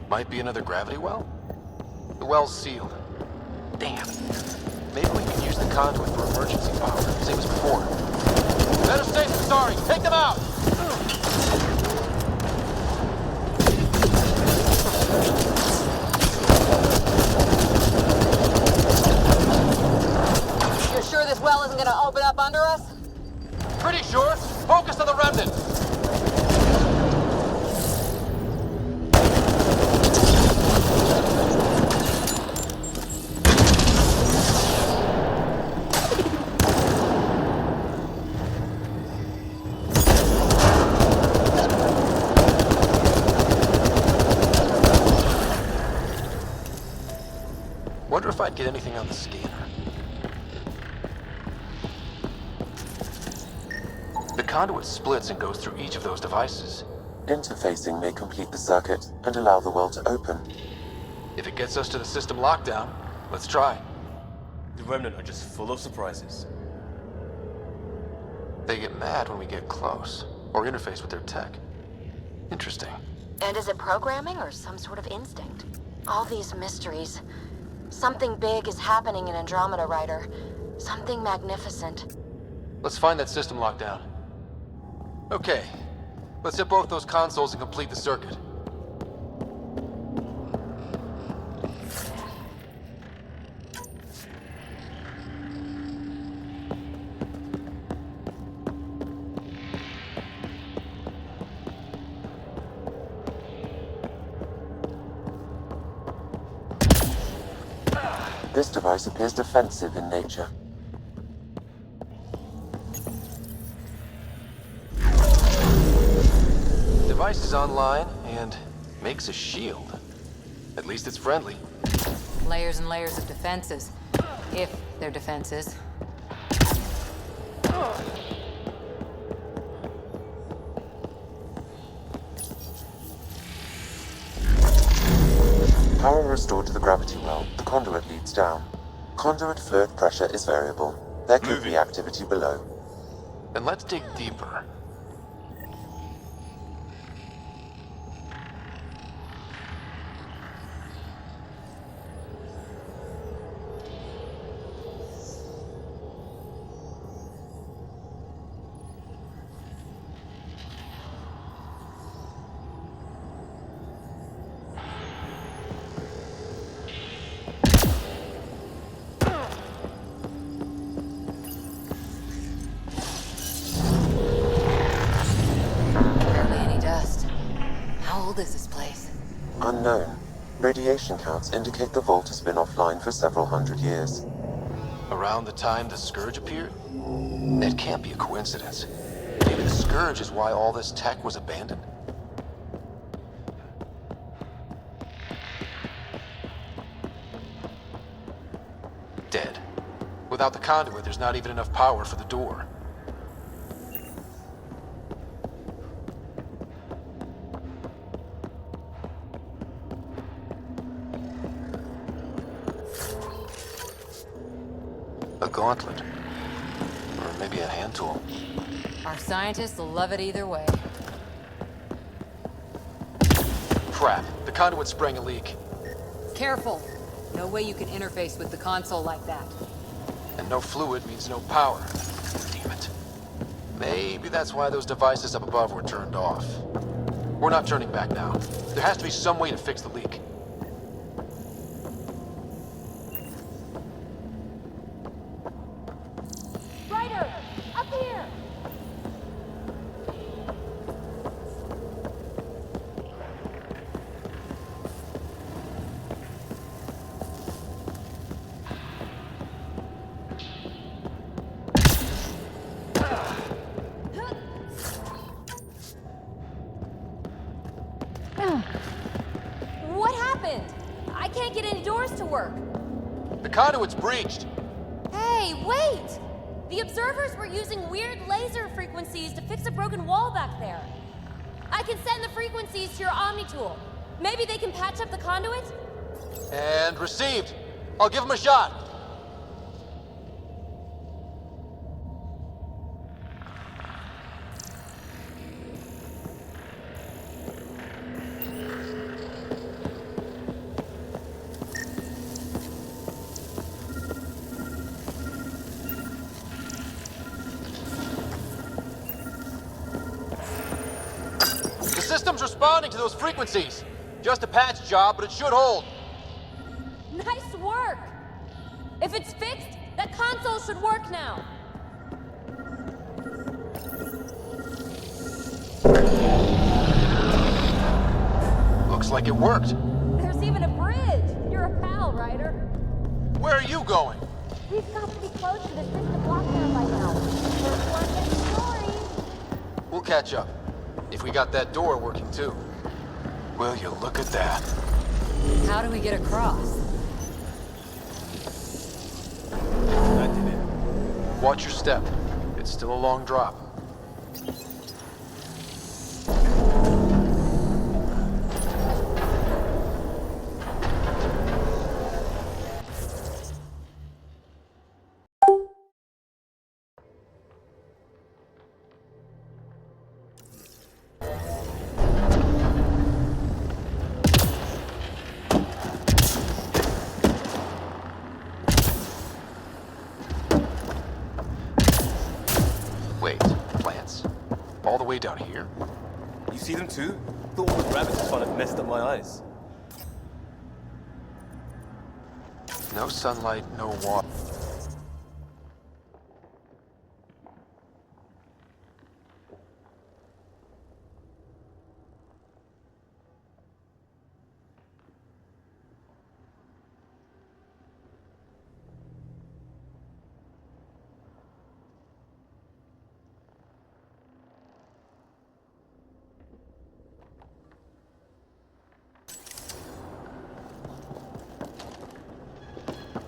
Might be another gravity well? The well's sealed. Damn. Maybe we can use the conduit for emergency power, same as before. Better safe than sorry. Take them out! You're sure this well isn't gonna open up under us? Pretty sure. Focus on the remnant. Wonder if I'd get anything on the scanner. The conduit splits and goes through each of those devices. Interfacing may complete the circuit and allow the well to open. If it gets us to the system lockdown, let's try. The Remnant are just full of surprises. They get mad when we get close, or interface with their tech. Interesting. And is it programming or some sort of instinct? All these mysteries. Something big is happening in Andromeda, Ryder. Something magnificent. Let's find that system lockdown. Okay. Let's hit both those consoles and complete the circuit. This device appears defensive in nature. Device is online and makes a shield. At least it's friendly. Layers and layers of defenses. If they're defenses. Power restored to the gravity well, the conduit leads down. Conduit fluid pressure is variable. There could be activity below. Then let's dig deeper. Is this place? Unknown. Radiation counts indicate the vault has been offline for several hundred years. Around the time the Scourge appeared? That can't be a coincidence. Maybe the Scourge is why all this tech was abandoned? Dead. Without the conduit, there's not even enough power for the door. A gauntlet. Or maybe a hand tool. Our scientists will love it either way. Crap. The conduit's spraying a leak. Careful. No way you can interface with the console like that. And no fluid means no power. Damn it. Maybe that's why those devices up above were turned off. We're not turning back now. There has to be some way to fix the leak. Ryder! Up here! can't get any doors to work. The conduit's breached. Hey, wait! The observers were using weird laser frequencies to fix a broken wall back there. I can send the frequencies to your Omni tool. Maybe they can patch up the conduit? And received. I'll give him a shot. The system's responding to those frequencies. Just a patch job, but it should hold. Nice work! If it's fixed, that console should work now. Looks like it worked. There's even a bridge. You're a pal, Ryder. Where are you going? We've got to be close to the system lockdown by now. First one gets the story. We'll catch up. If we got that door working too. Will you look at that? How do we get across? That did it. Watch your step. It's still a long drop. Wait, plants? All the way down here? You see them too? Thought all the gravity fun had messed up my eyes. No sunlight, no water.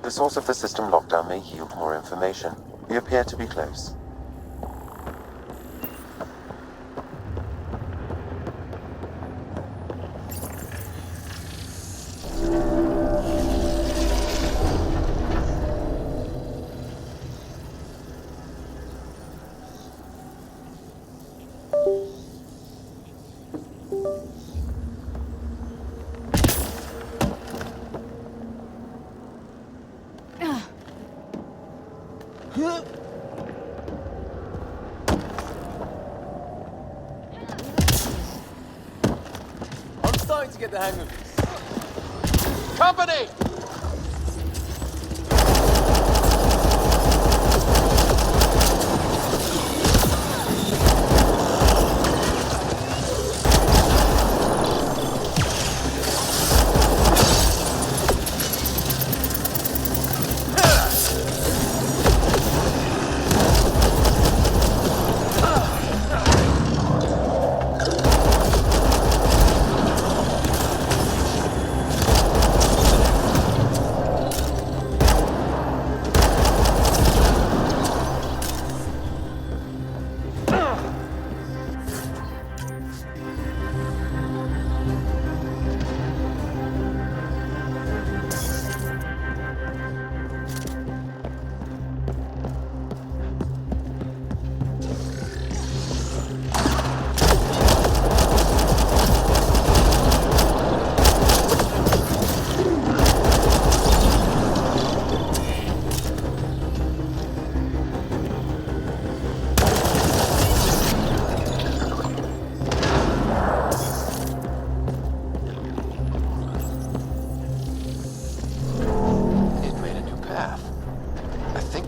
The source of the system lockdown may yield more information. We appear to be close. I'm starting to get the hang of this. Company!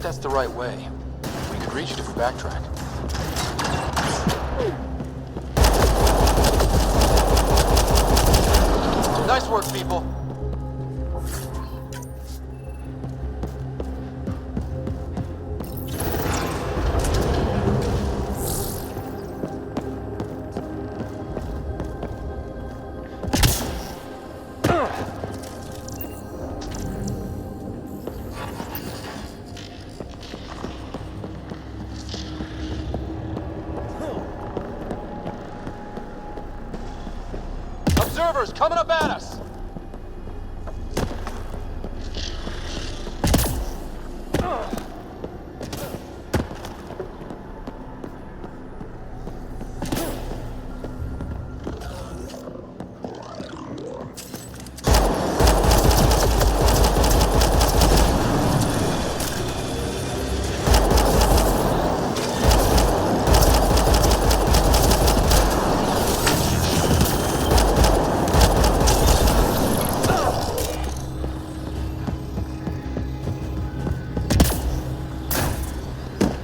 That's the right way. We could reach it if we backtrack. Nice work, people. mortars coming up at us!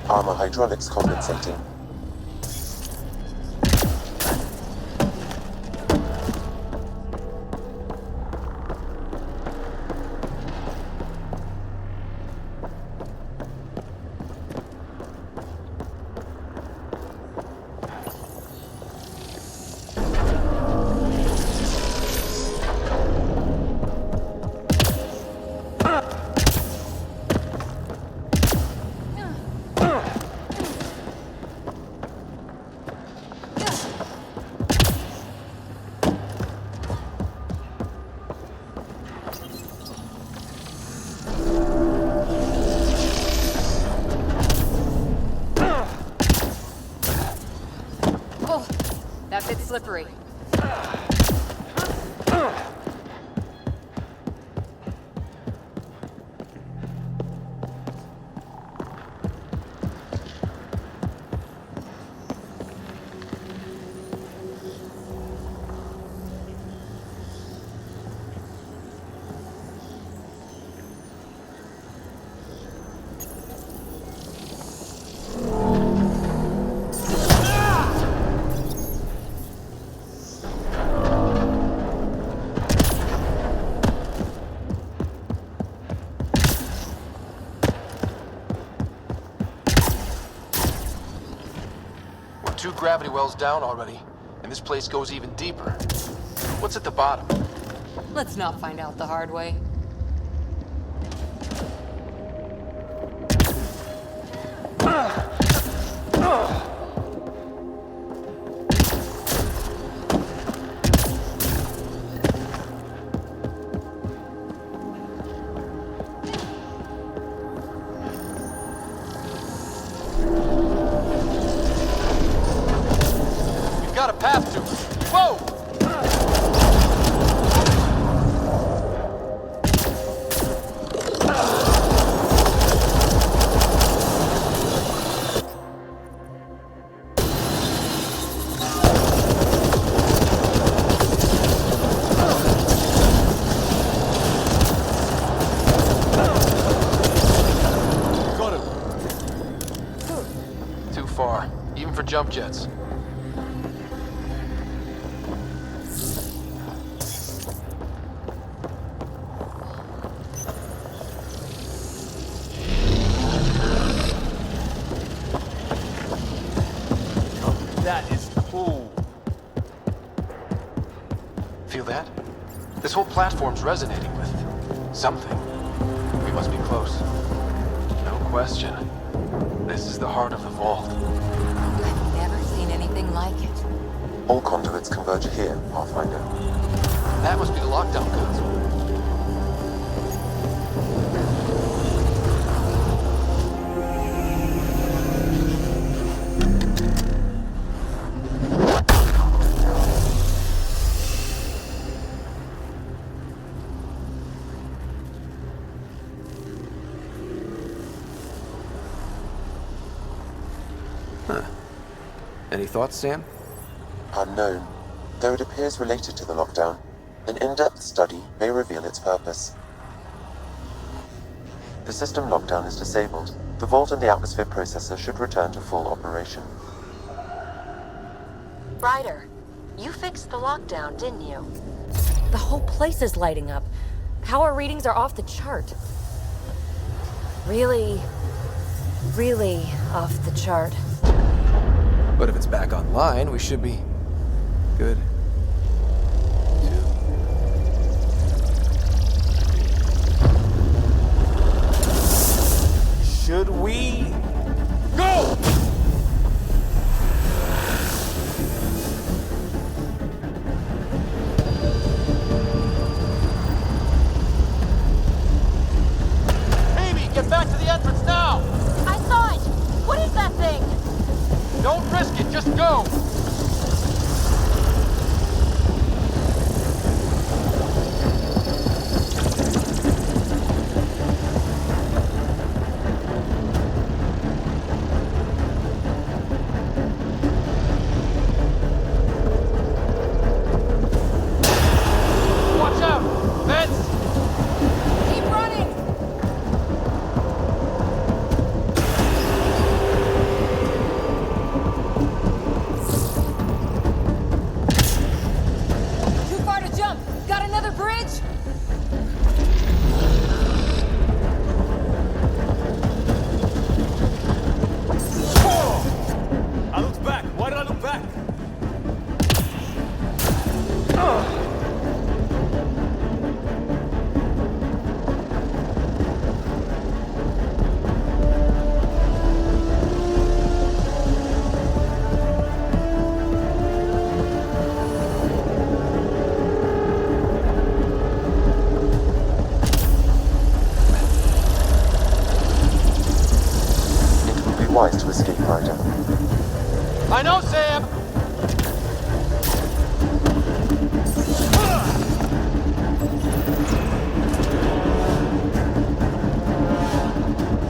Armor hydraulics compensating. That bit's slippery. Two gravity wells down already, and this place goes even deeper. What's at the bottom? Let's not find out the hard way. Got a path to it. Whoa! Got him. Too far, even for jump jets. That is cool. Feel that? This whole platform's resonating with something. We must be close. No question. This is the heart of the vault. I've never seen anything like it. All conduits converge here, Pathfinder. That must be the lockdown console. Any thoughts, Sam? Unknown. Though it appears related to the lockdown, an in-depth study may reveal its purpose. The system lockdown is disabled. The vault and the atmosphere processor should return to full operation. Ryder, you fixed the lockdown, didn't you? The whole place is lighting up. Power readings are off the chart. Really off the chart. But if it's back online, we should be good. Should we go? Just go! Watch out! Vents! Keep running! Too far to jump! Got another bridge? I looked back. Why did I look back? It would be wise to escape, Ryder. I know, Sam!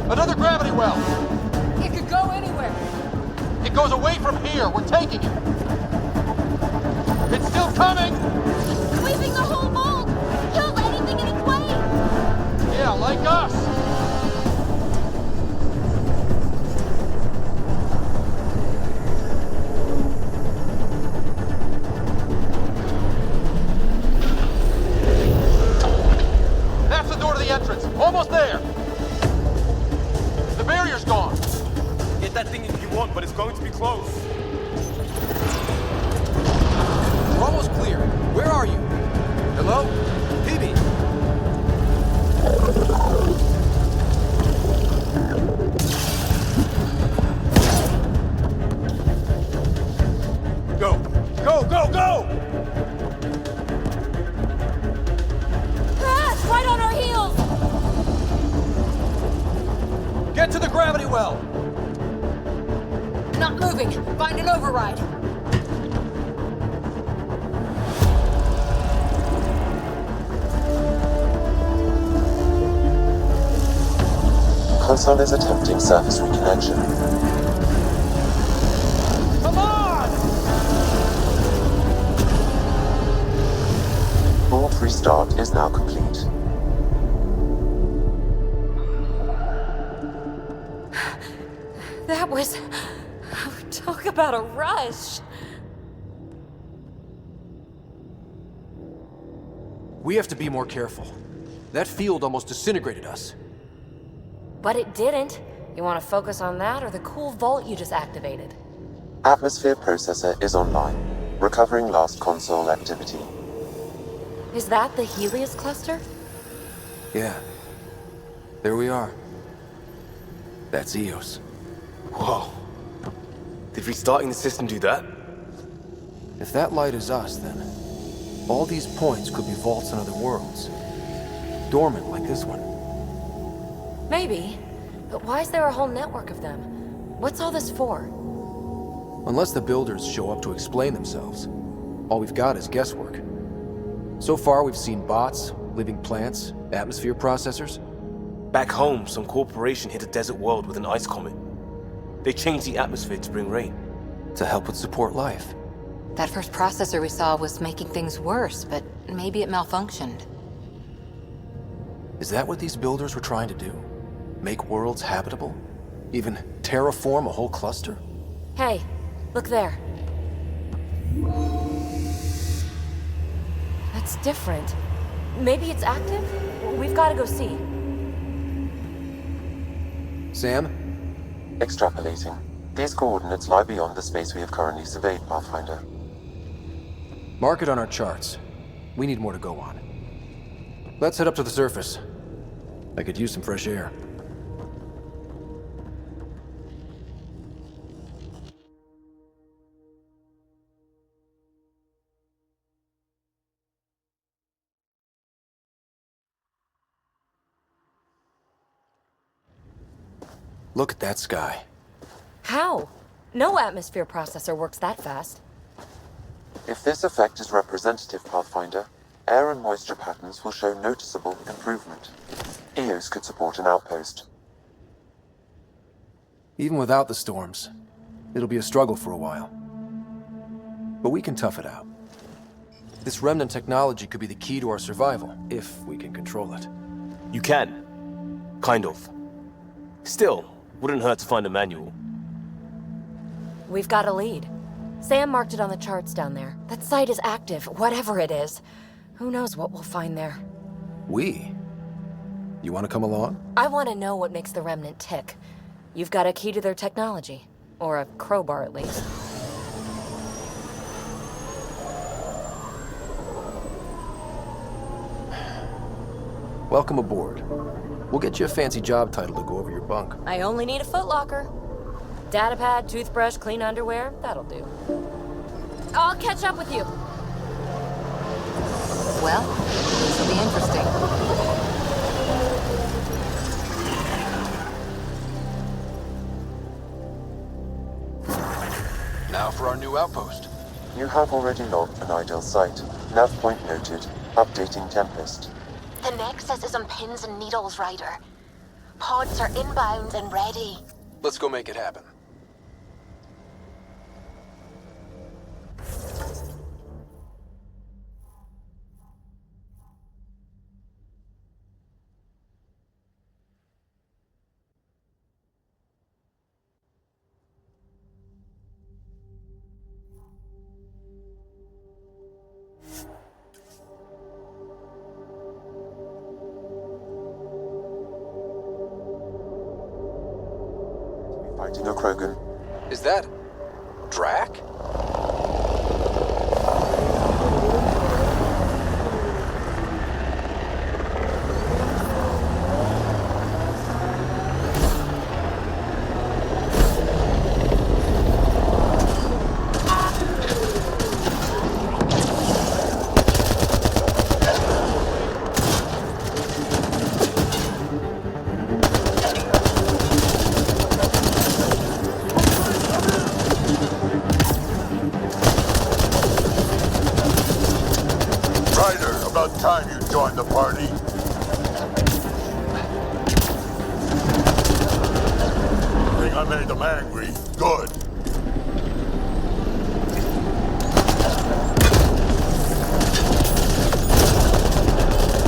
Another gravity well! It could go anywhere. It goes away from here. We're taking it. It's still coming! Sweeping the whole mold! Kills anything in its way! Yeah, like us! That's the door to the entrance. Almost there. The barrier's gone. Get that thing if you want, but it's going to be close. We're almost clear. Where are you? Hello? PB? Go! Go, go, go! Ah, it's right on our heels! Get to the gravity well. Not moving. Find an override. Console is attempting surface reconnection. Come on! Board restart is now complete. That was. Talk about a rush. We have to be more careful. That field almost disintegrated us. But it didn't. You want to focus on that or the cool vault you just activated? Atmosphere processor is online, recovering last console activity. Is that the Helios cluster? Yeah. There we are. That's Eos. Whoa. Did restarting the system do that? If that light is us, then all these points could be vaults in other worlds. Dormant like this one. Maybe. But why is there a whole network of them? What's all this for? Unless the builders show up to explain themselves, all we've got is guesswork. So far, we've seen bots, living plants, atmosphere processors. Back home, some corporation hit a desert world with an ice comet. They changed the atmosphere to bring rain. To help with support life. That first processor we saw was making things worse, but maybe it malfunctioned. Is that what these builders were trying to do? Make worlds habitable? Even terraform a whole cluster? Hey, look there. That's different. Maybe it's active? We've got to go see. Sam? Extrapolating. These coordinates lie beyond the space we have currently surveyed, Pathfinder. Mark it on our charts. We need more to go on. Let's head up to the surface. I could use some fresh air. Look at that sky. How? No atmosphere processor works that fast. If this effect is representative, Pathfinder, air and moisture patterns will show noticeable improvement. EOS could support an outpost. Even without the storms, it'll be a struggle for a while. But we can tough it out. This remnant technology could be the key to our survival, if we can control it. You can. Kind of. Still, wouldn't hurt to find a manual. We've got a lead. Sam marked it on the charts down there. That site is active, whatever it is. Who knows what we'll find there. We? You want to come along? I want to know what makes the remnant tick. You've got a key to their technology. Or a crowbar, at least. Welcome aboard. We'll get you a fancy job title to go over your bunk. I only need a footlocker. Datapad, toothbrush, clean underwear, that'll do. I'll catch up with you. Well, this will be interesting. Now for our new outpost. You have already logged an ideal site. Nav point noted. Updating Tempest. The Nexus is on pins and needles, Ryder. Pods are inbound and ready. Let's go make it happen. Fighting a Krogan. Is that... Drac? Time you joined the party. Think I made them angry. Good.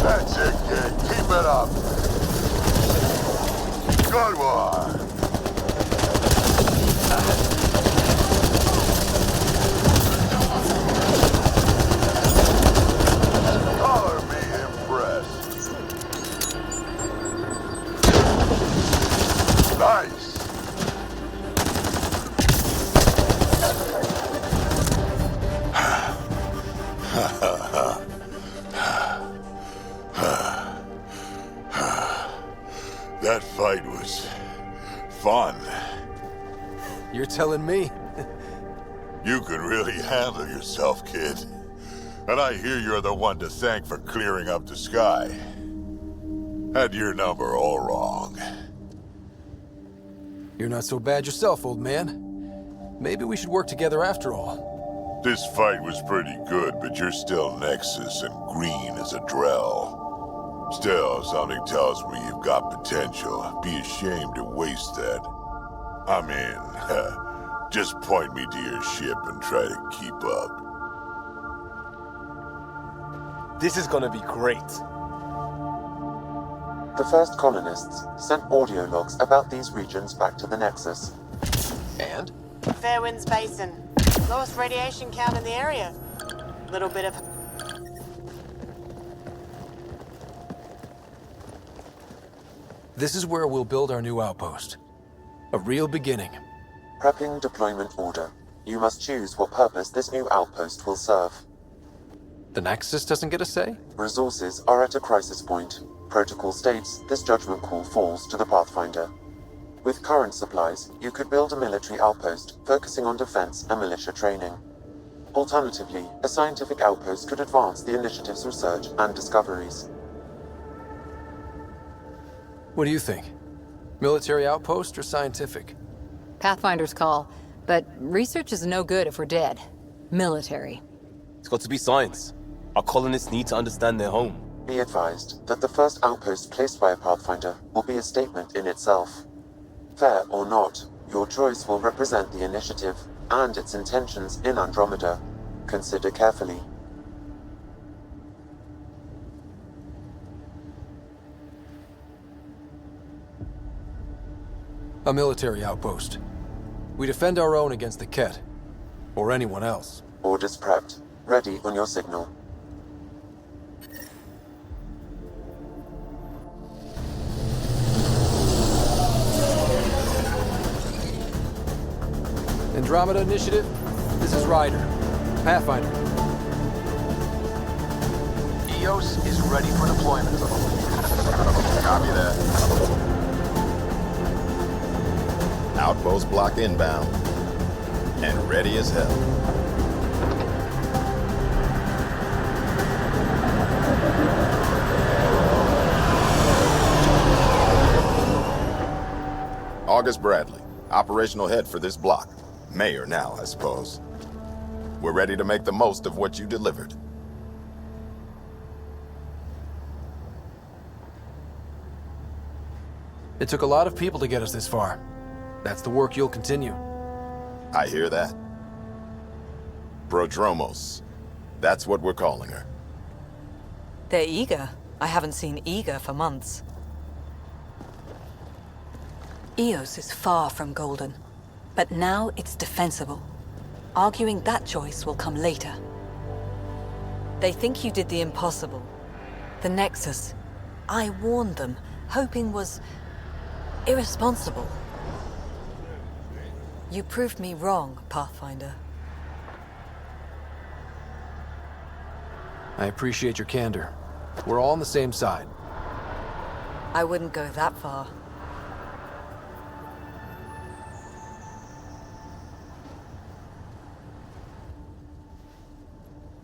That's it, kid. Keep it up. Good one. Nice! That fight was fun. You're telling me? You could really handle yourself, kid. And I hear you're the one to thank for clearing up the sky. Had your number all wrong. You're not so bad yourself, old man. Maybe we should work together after all. This fight was pretty good, but you're still Nexus and green as a Drell. Still, something tells me you've got potential. Be ashamed to waste that. I mean, just point me to your ship and try to keep up. This is gonna be great. The first colonists sent audio logs about these regions back to the Nexus. And? Fairwinds Basin. Lowest radiation count in the area. Little bit of... This is where we'll build our new outpost. A real beginning. Prepping deployment order. You must choose what purpose this new outpost will serve. The Nexus doesn't get a say? Resources are at a crisis point. Protocol states this judgment call falls to the Pathfinder. With current supplies, you could build a military outpost focusing on defense and militia training. Alternatively, a scientific outpost could advance the initiative's research and discoveries. What do you think? Military outpost or scientific? Pathfinder's call, But research is no good if we're dead. Military. It's got to be science. Our colonists need to understand their home. Be advised that the first outpost placed by a Pathfinder will be a statement in itself. Fair or not, your choice will represent the initiative and its intentions in Andromeda. Consider carefully. A military outpost. We defend our own against the Ket. Or anyone else. Orders prepped. Ready on your signal. Andromeda Initiative, this is Ryder. Pathfinder. EOS is ready for deployment. Copy that. Outpost block inbound. And ready as hell. August Bradley, operational head for this block. Mayor now, I suppose. We're ready to make the most of what you delivered. It took a lot of people to get us this far. That's the work you'll continue. I hear that. Prodromos. That's what we're calling her. They're eager. I haven't seen eager for months. Eos is far from golden, but now it's defensible. Arguing that choice will come later. They think you did the impossible. The Nexus. I warned them, hoping was irresponsible. You proved me wrong, Pathfinder. I appreciate your candor. We're all on the same side. I wouldn't go that far.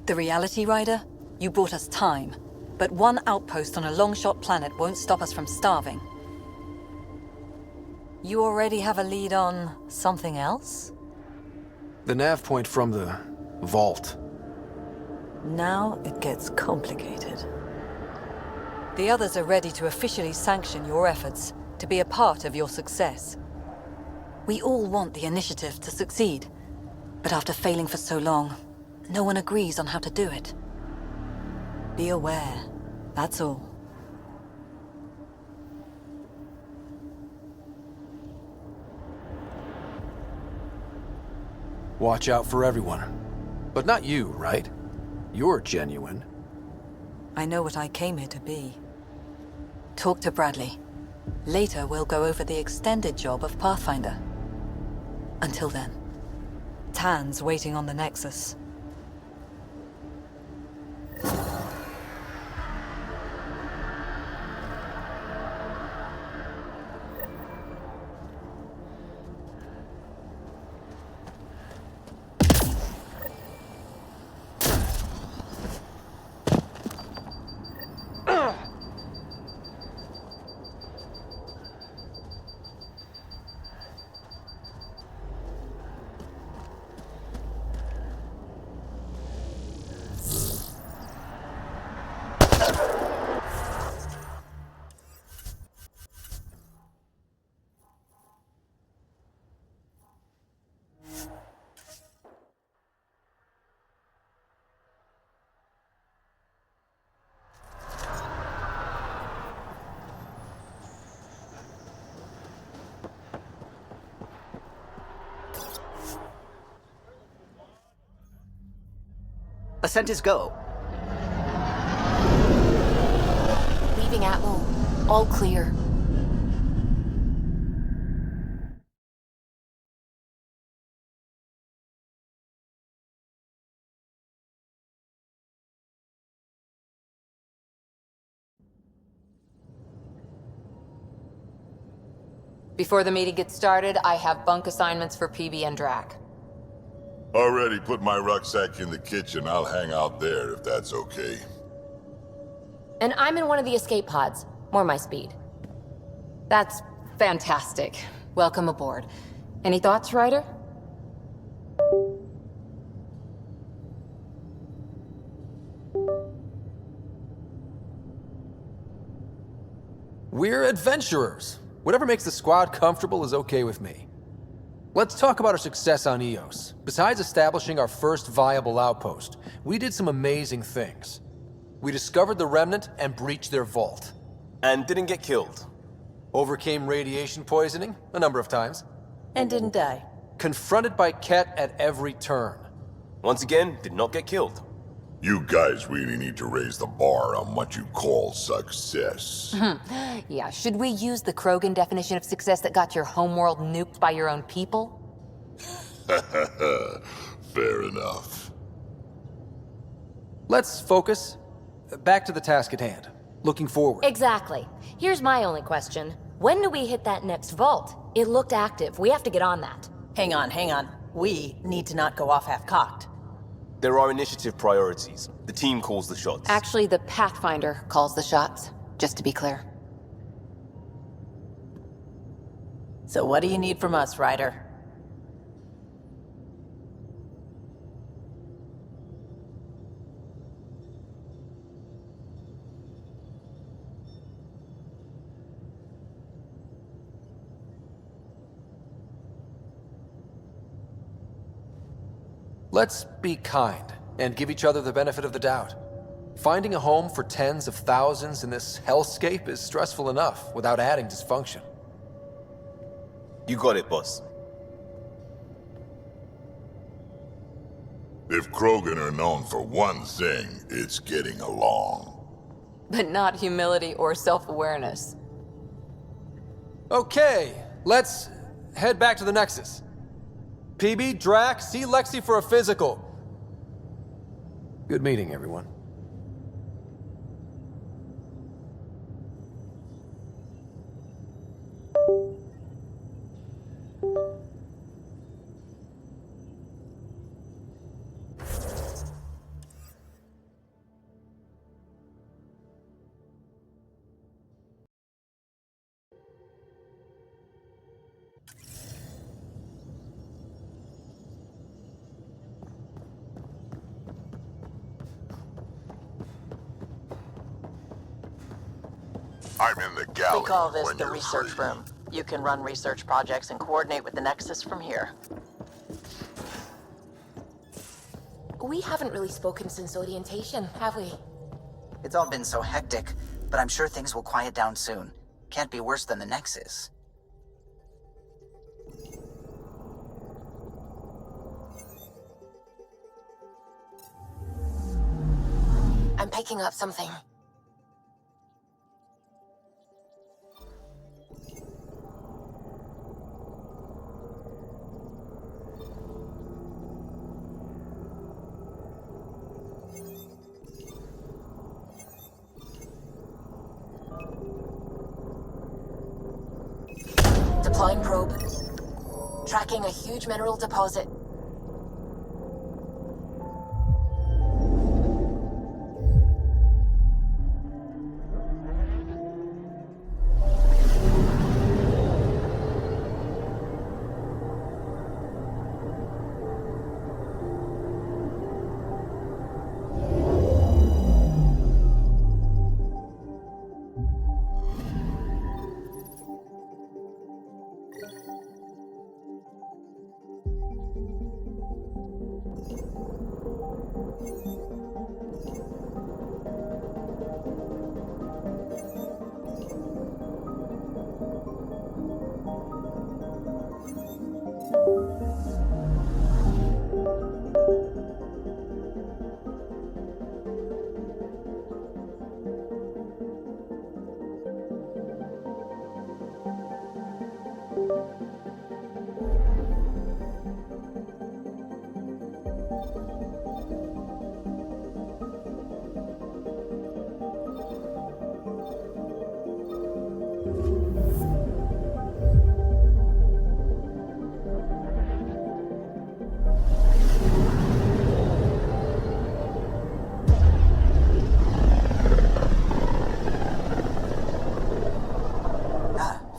The Reality Rider? You brought us time. But one outpost on a long-shot planet won't stop us from starving. You already have a lead on something else? The nav point from the vault. Now it gets complicated. The others are ready to officially sanction your efforts, to be a part of your success. We all want the initiative to succeed, but after failing for so long, no one agrees on how to do it. Be aware, that's all. Watch out for everyone. But not you, right? You're genuine. I know what I came here to be. Talk to Bradley. Later, we'll go over the extended job of Pathfinder. Until then, Tan's waiting on the Nexus. Ascent is go. Leaving Atmo. All clear. Before the meeting gets started, I have bunk assignments for PB and Drac. Already put my rucksack in the kitchen. I'll hang out there if that's okay. And I'm in one of the escape pods. More my speed. That's fantastic. Welcome aboard. Any thoughts, Ryder? We're adventurers. Whatever makes the squad comfortable is okay with me. Let's talk about our success on Eos. Besides establishing our first viable outpost, we did some amazing things. We discovered the Remnant and breached their vault. And didn't get killed. Overcame radiation poisoning a number of times. And didn't die. Confronted by Ket at every turn. Once again, did not get killed. You guys really need to raise the bar on what you call success. Yeah, should we use the Krogan definition of success that got your homeworld nuked by your own people? Fair enough. Let's focus. Back to the task at hand. Looking forward. Exactly. Here's my only question. When do we hit that next vault? It looked active. We have to get on that. Hang on. We need to not go off half-cocked. There are initiative priorities. The team calls the shots. Actually, the Pathfinder calls the shots, just to be clear. So what do you need from us, Ryder? Let's be kind and give each other the benefit of the doubt. Finding a home for tens of thousands in this hellscape is stressful enough without adding dysfunction. You got it, boss. If Krogan are known for one thing, it's getting along. But not humility or self-awareness. Okay, let's head back to the Nexus. PB, Drac, see Lexi for a physical. Good meeting, everyone. I'm in the galley. We call this when the you're research free. room. You can run research projects and coordinate with the Nexus from here. We haven't really spoken since orientation, have we? It's all been so hectic, but I'm sure things will quiet down soon. Can't be worse than the Nexus. I'm picking up something. Deploying probe. Tracking a huge mineral deposit.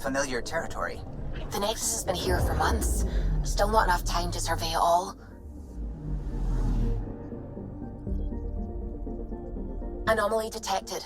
Familiar territory. The Nexus has been here for months. Still not enough time to survey it all. Anomaly detected.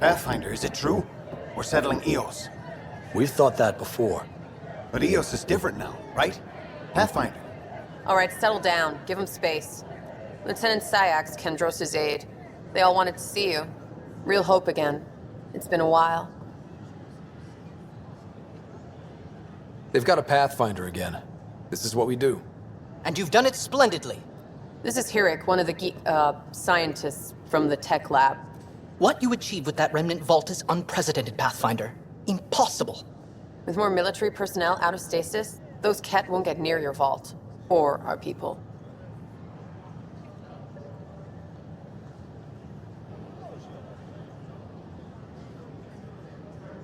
Pathfinder, is it true? We're settling Eos. We've thought that before. But Eos is different now, right? Pathfinder. All right, settle down. Give him space. Lieutenant Syax, Kendros' aide. They all wanted to see you. Real hope again. It's been a while. They've got a Pathfinder again. This is what we do. And you've done it splendidly. This is Hirik, one of the scientists from the tech lab. What you achieved with that remnant vault is unprecedented, Pathfinder. Impossible. With more military personnel out of stasis, those Ket won't get near your vault. Or our people.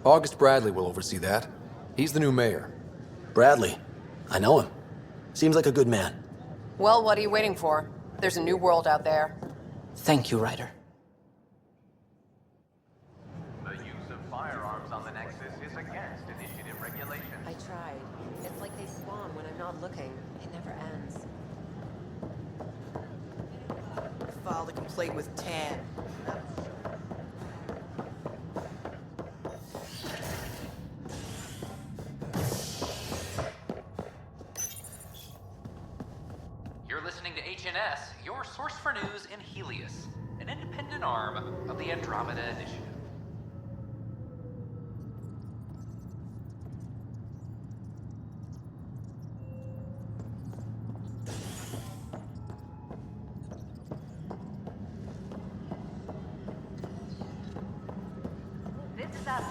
August Bradley will oversee that. He's the new mayor. Bradley. I know him. Seems like a good man. Well, what are you waiting for? There's a new world out there. Thank you, Ryder. The use of firearms on the Nexus is against initiative regulations. I tried. It's like they spawn when I'm not looking. It never ends. Filed a complaint with Tan. You're listening to HNS, your source for news in Helios, an independent arm of the Andromeda Initiative. This is Alice.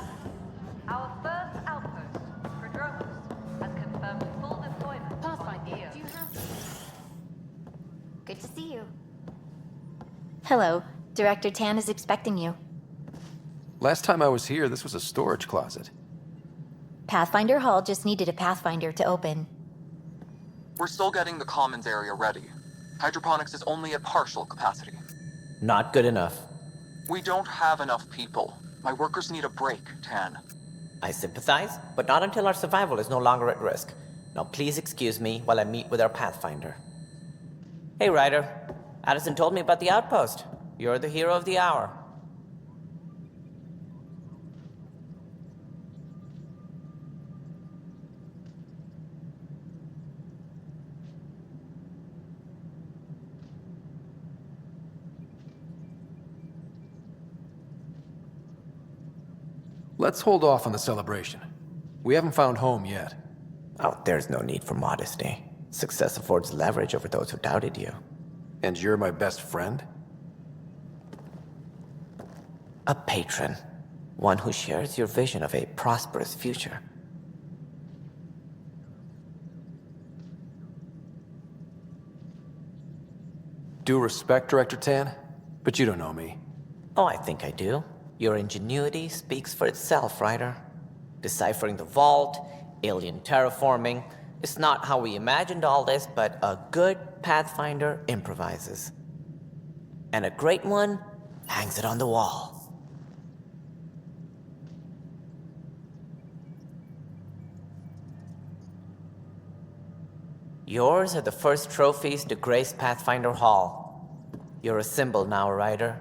Our first outpost, Prodromos, has confirmed full deployment. Pathfinder, do you have... Good to see you. Hello. Director Tan is expecting you. Last time I was here, this was a storage closet. Pathfinder Hall just needed a Pathfinder to open. We're still getting the commons area ready. Hydroponics is only at partial capacity. Not good enough. We don't have enough people. My workers need a break, Tan. I sympathize, but not until our survival is no longer at risk. Now please excuse me while I meet with our Pathfinder. Hey, Ryder. Addison told me about the outpost. You're the hero of the hour. Let's hold off on the celebration. We haven't found home yet. Oh, there's no need for modesty. Success affords leverage over those who doubted you. And you're my best friend? A patron. One who shares your vision of a prosperous future. Due respect, Director Tan, but you don't know me. Oh, I think I do. Your ingenuity speaks for itself, Ryder. Deciphering the vault, alien terraforming. It's not how we imagined all this, but a good Pathfinder improvises. And a great one hangs it on the wall. Yours are the first trophies to grace Pathfinder Hall. You're a symbol now, Ryder.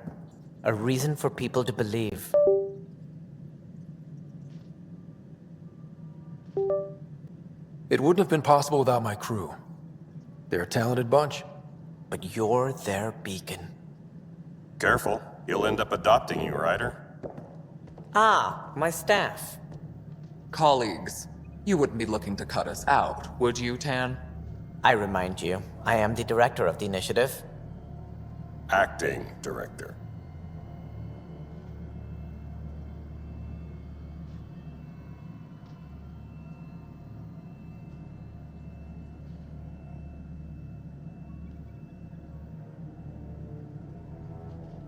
A reason for people to believe. It wouldn't have been possible without my crew. They're a talented bunch. But you're their beacon. Careful, he'll end up adopting you, Ryder. Ah, my staff. Colleagues, you wouldn't be looking to cut us out, would you, Tan? I remind you, I am the director of the initiative. Acting director.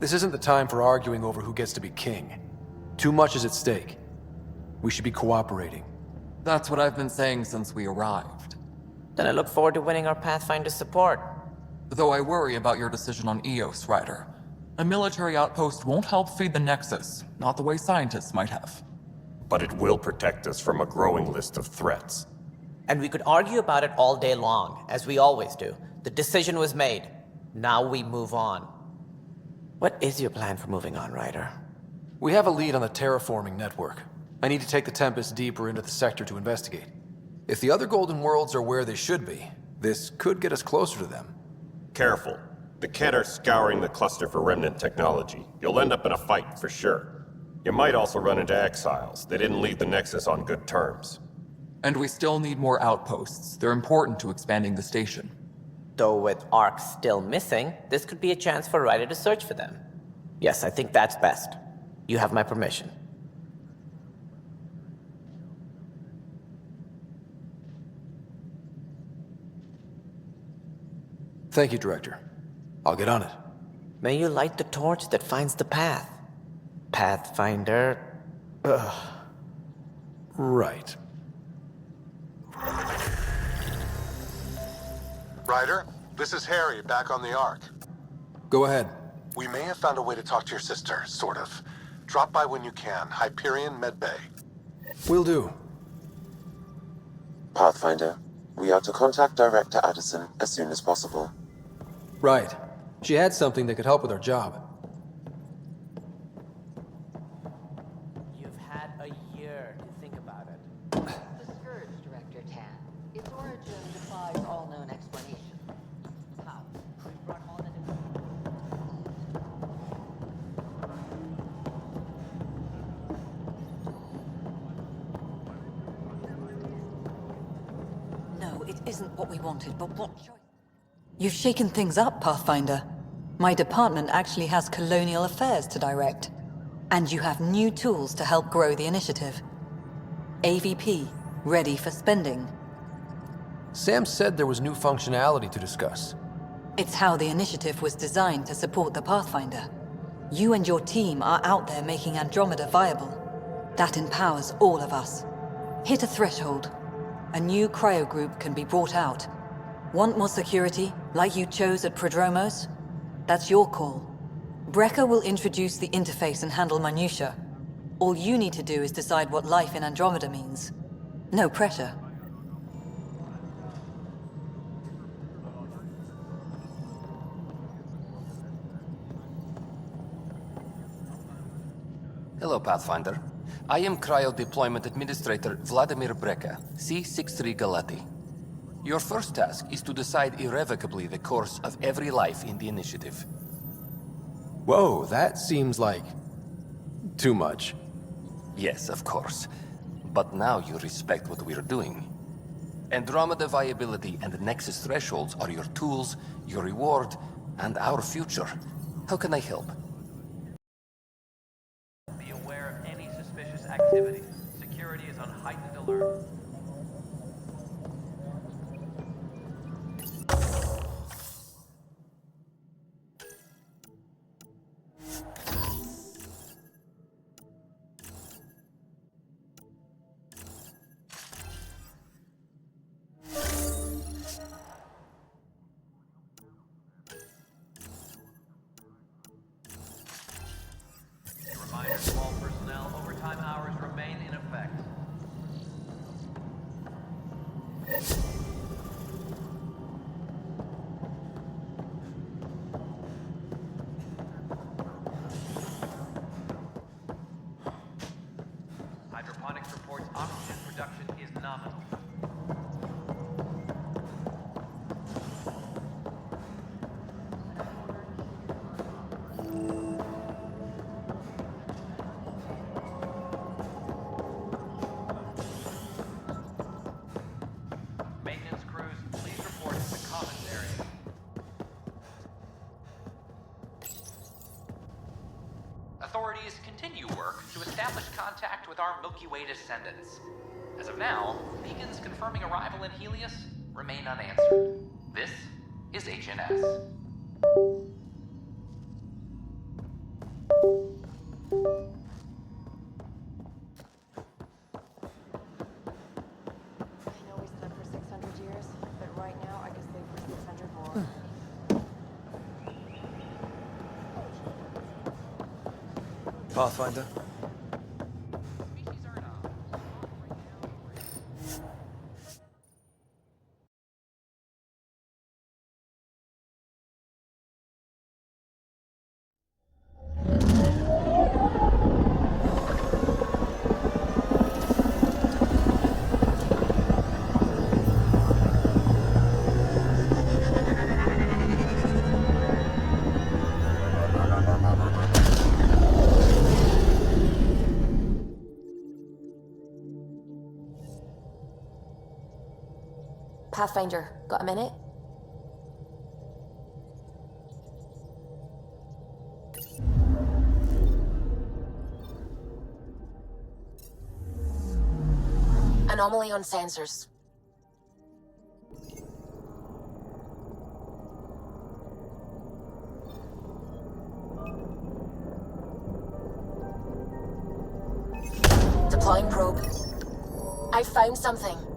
This isn't the time for arguing over who gets to be king. Too much is at stake. We should be cooperating. That's what I've been saying since we arrived. Then I look forward to winning our Pathfinder support. Though I worry about your decision on Eos, Ryder. A military outpost won't help feed the Nexus, not the way scientists might have. But it will protect us from a growing list of threats. And we could argue about it all day long, as we always do. The decision was made. Now we move on. What is your plan for moving on, Ryder? We have a lead on the terraforming network. I need to take the Tempest deeper into the sector to investigate. If the other Golden Worlds are where they should be, this could get us closer to them. Careful. The Kett are scouring the cluster for remnant technology. You'll end up in a fight, for sure. You might also run into exiles. They didn't leave the Nexus on good terms. And we still need more outposts. They're important to expanding the station. Though with Ark still missing, this could be a chance for Ryder to search for them. Yes, I think that's best. You have my permission. Thank you, Director. I'll get on it. May you light the torch that finds the path. Pathfinder... Ugh. Right. Ryder, this is Harry, back on the Ark. Go ahead. We may have found a way to talk to your sister, sort of. Drop by when you can. Hyperion Med Bay. Will do. Pathfinder, we are to contact Director Addison as soon as possible. Right. She had something that could help with our job. You've had a year to think about it. The Scourge, Director Tan. Its origin defies all known explanation. How? We brought all the No, it isn't what we wanted, but what choice? You've shaken things up, Pathfinder. My department actually has colonial affairs to direct. And you have new tools to help grow the initiative. AVP, ready for spending. Sam said there was new functionality to discuss. It's how the initiative was designed to support the Pathfinder. You and your team are out there making Andromeda viable. That empowers all of us. Hit a threshold. A new cryo group can be brought out. Want more security, like you chose at Prodromos? That's your call. Brecker will introduce the interface and handle minutiae. All you need to do is decide what life in Andromeda means. No pressure. Hello, Pathfinder. I am Cryo Deployment Administrator Vladimir Brecker, C-63 Galati. Your first task is to decide irrevocably the course of every life in the initiative. Whoa, that seems like... too much. Yes, of course. But now you respect what we're doing. Andromeda viability and the Nexus thresholds are your tools, your reward, and our future. How can I help? Be aware of any suspicious activity. Security is on heightened alert. Reminder to all personnel, overtime hours remain in effect. Hydroponics reports oxygen production is nominal. Maintenance crews, please report to the commons area. Authorities continue work to establish contact with our Milky Way descendants. As of now, beacons confirming arrival in Helios remain unanswered. This is HNS. know we slept for 600 years, but right now I could sleep for 600 more. Pathfinder? Pathfinder, got a minute? Anomaly on sensors. Deploying probe. I found something.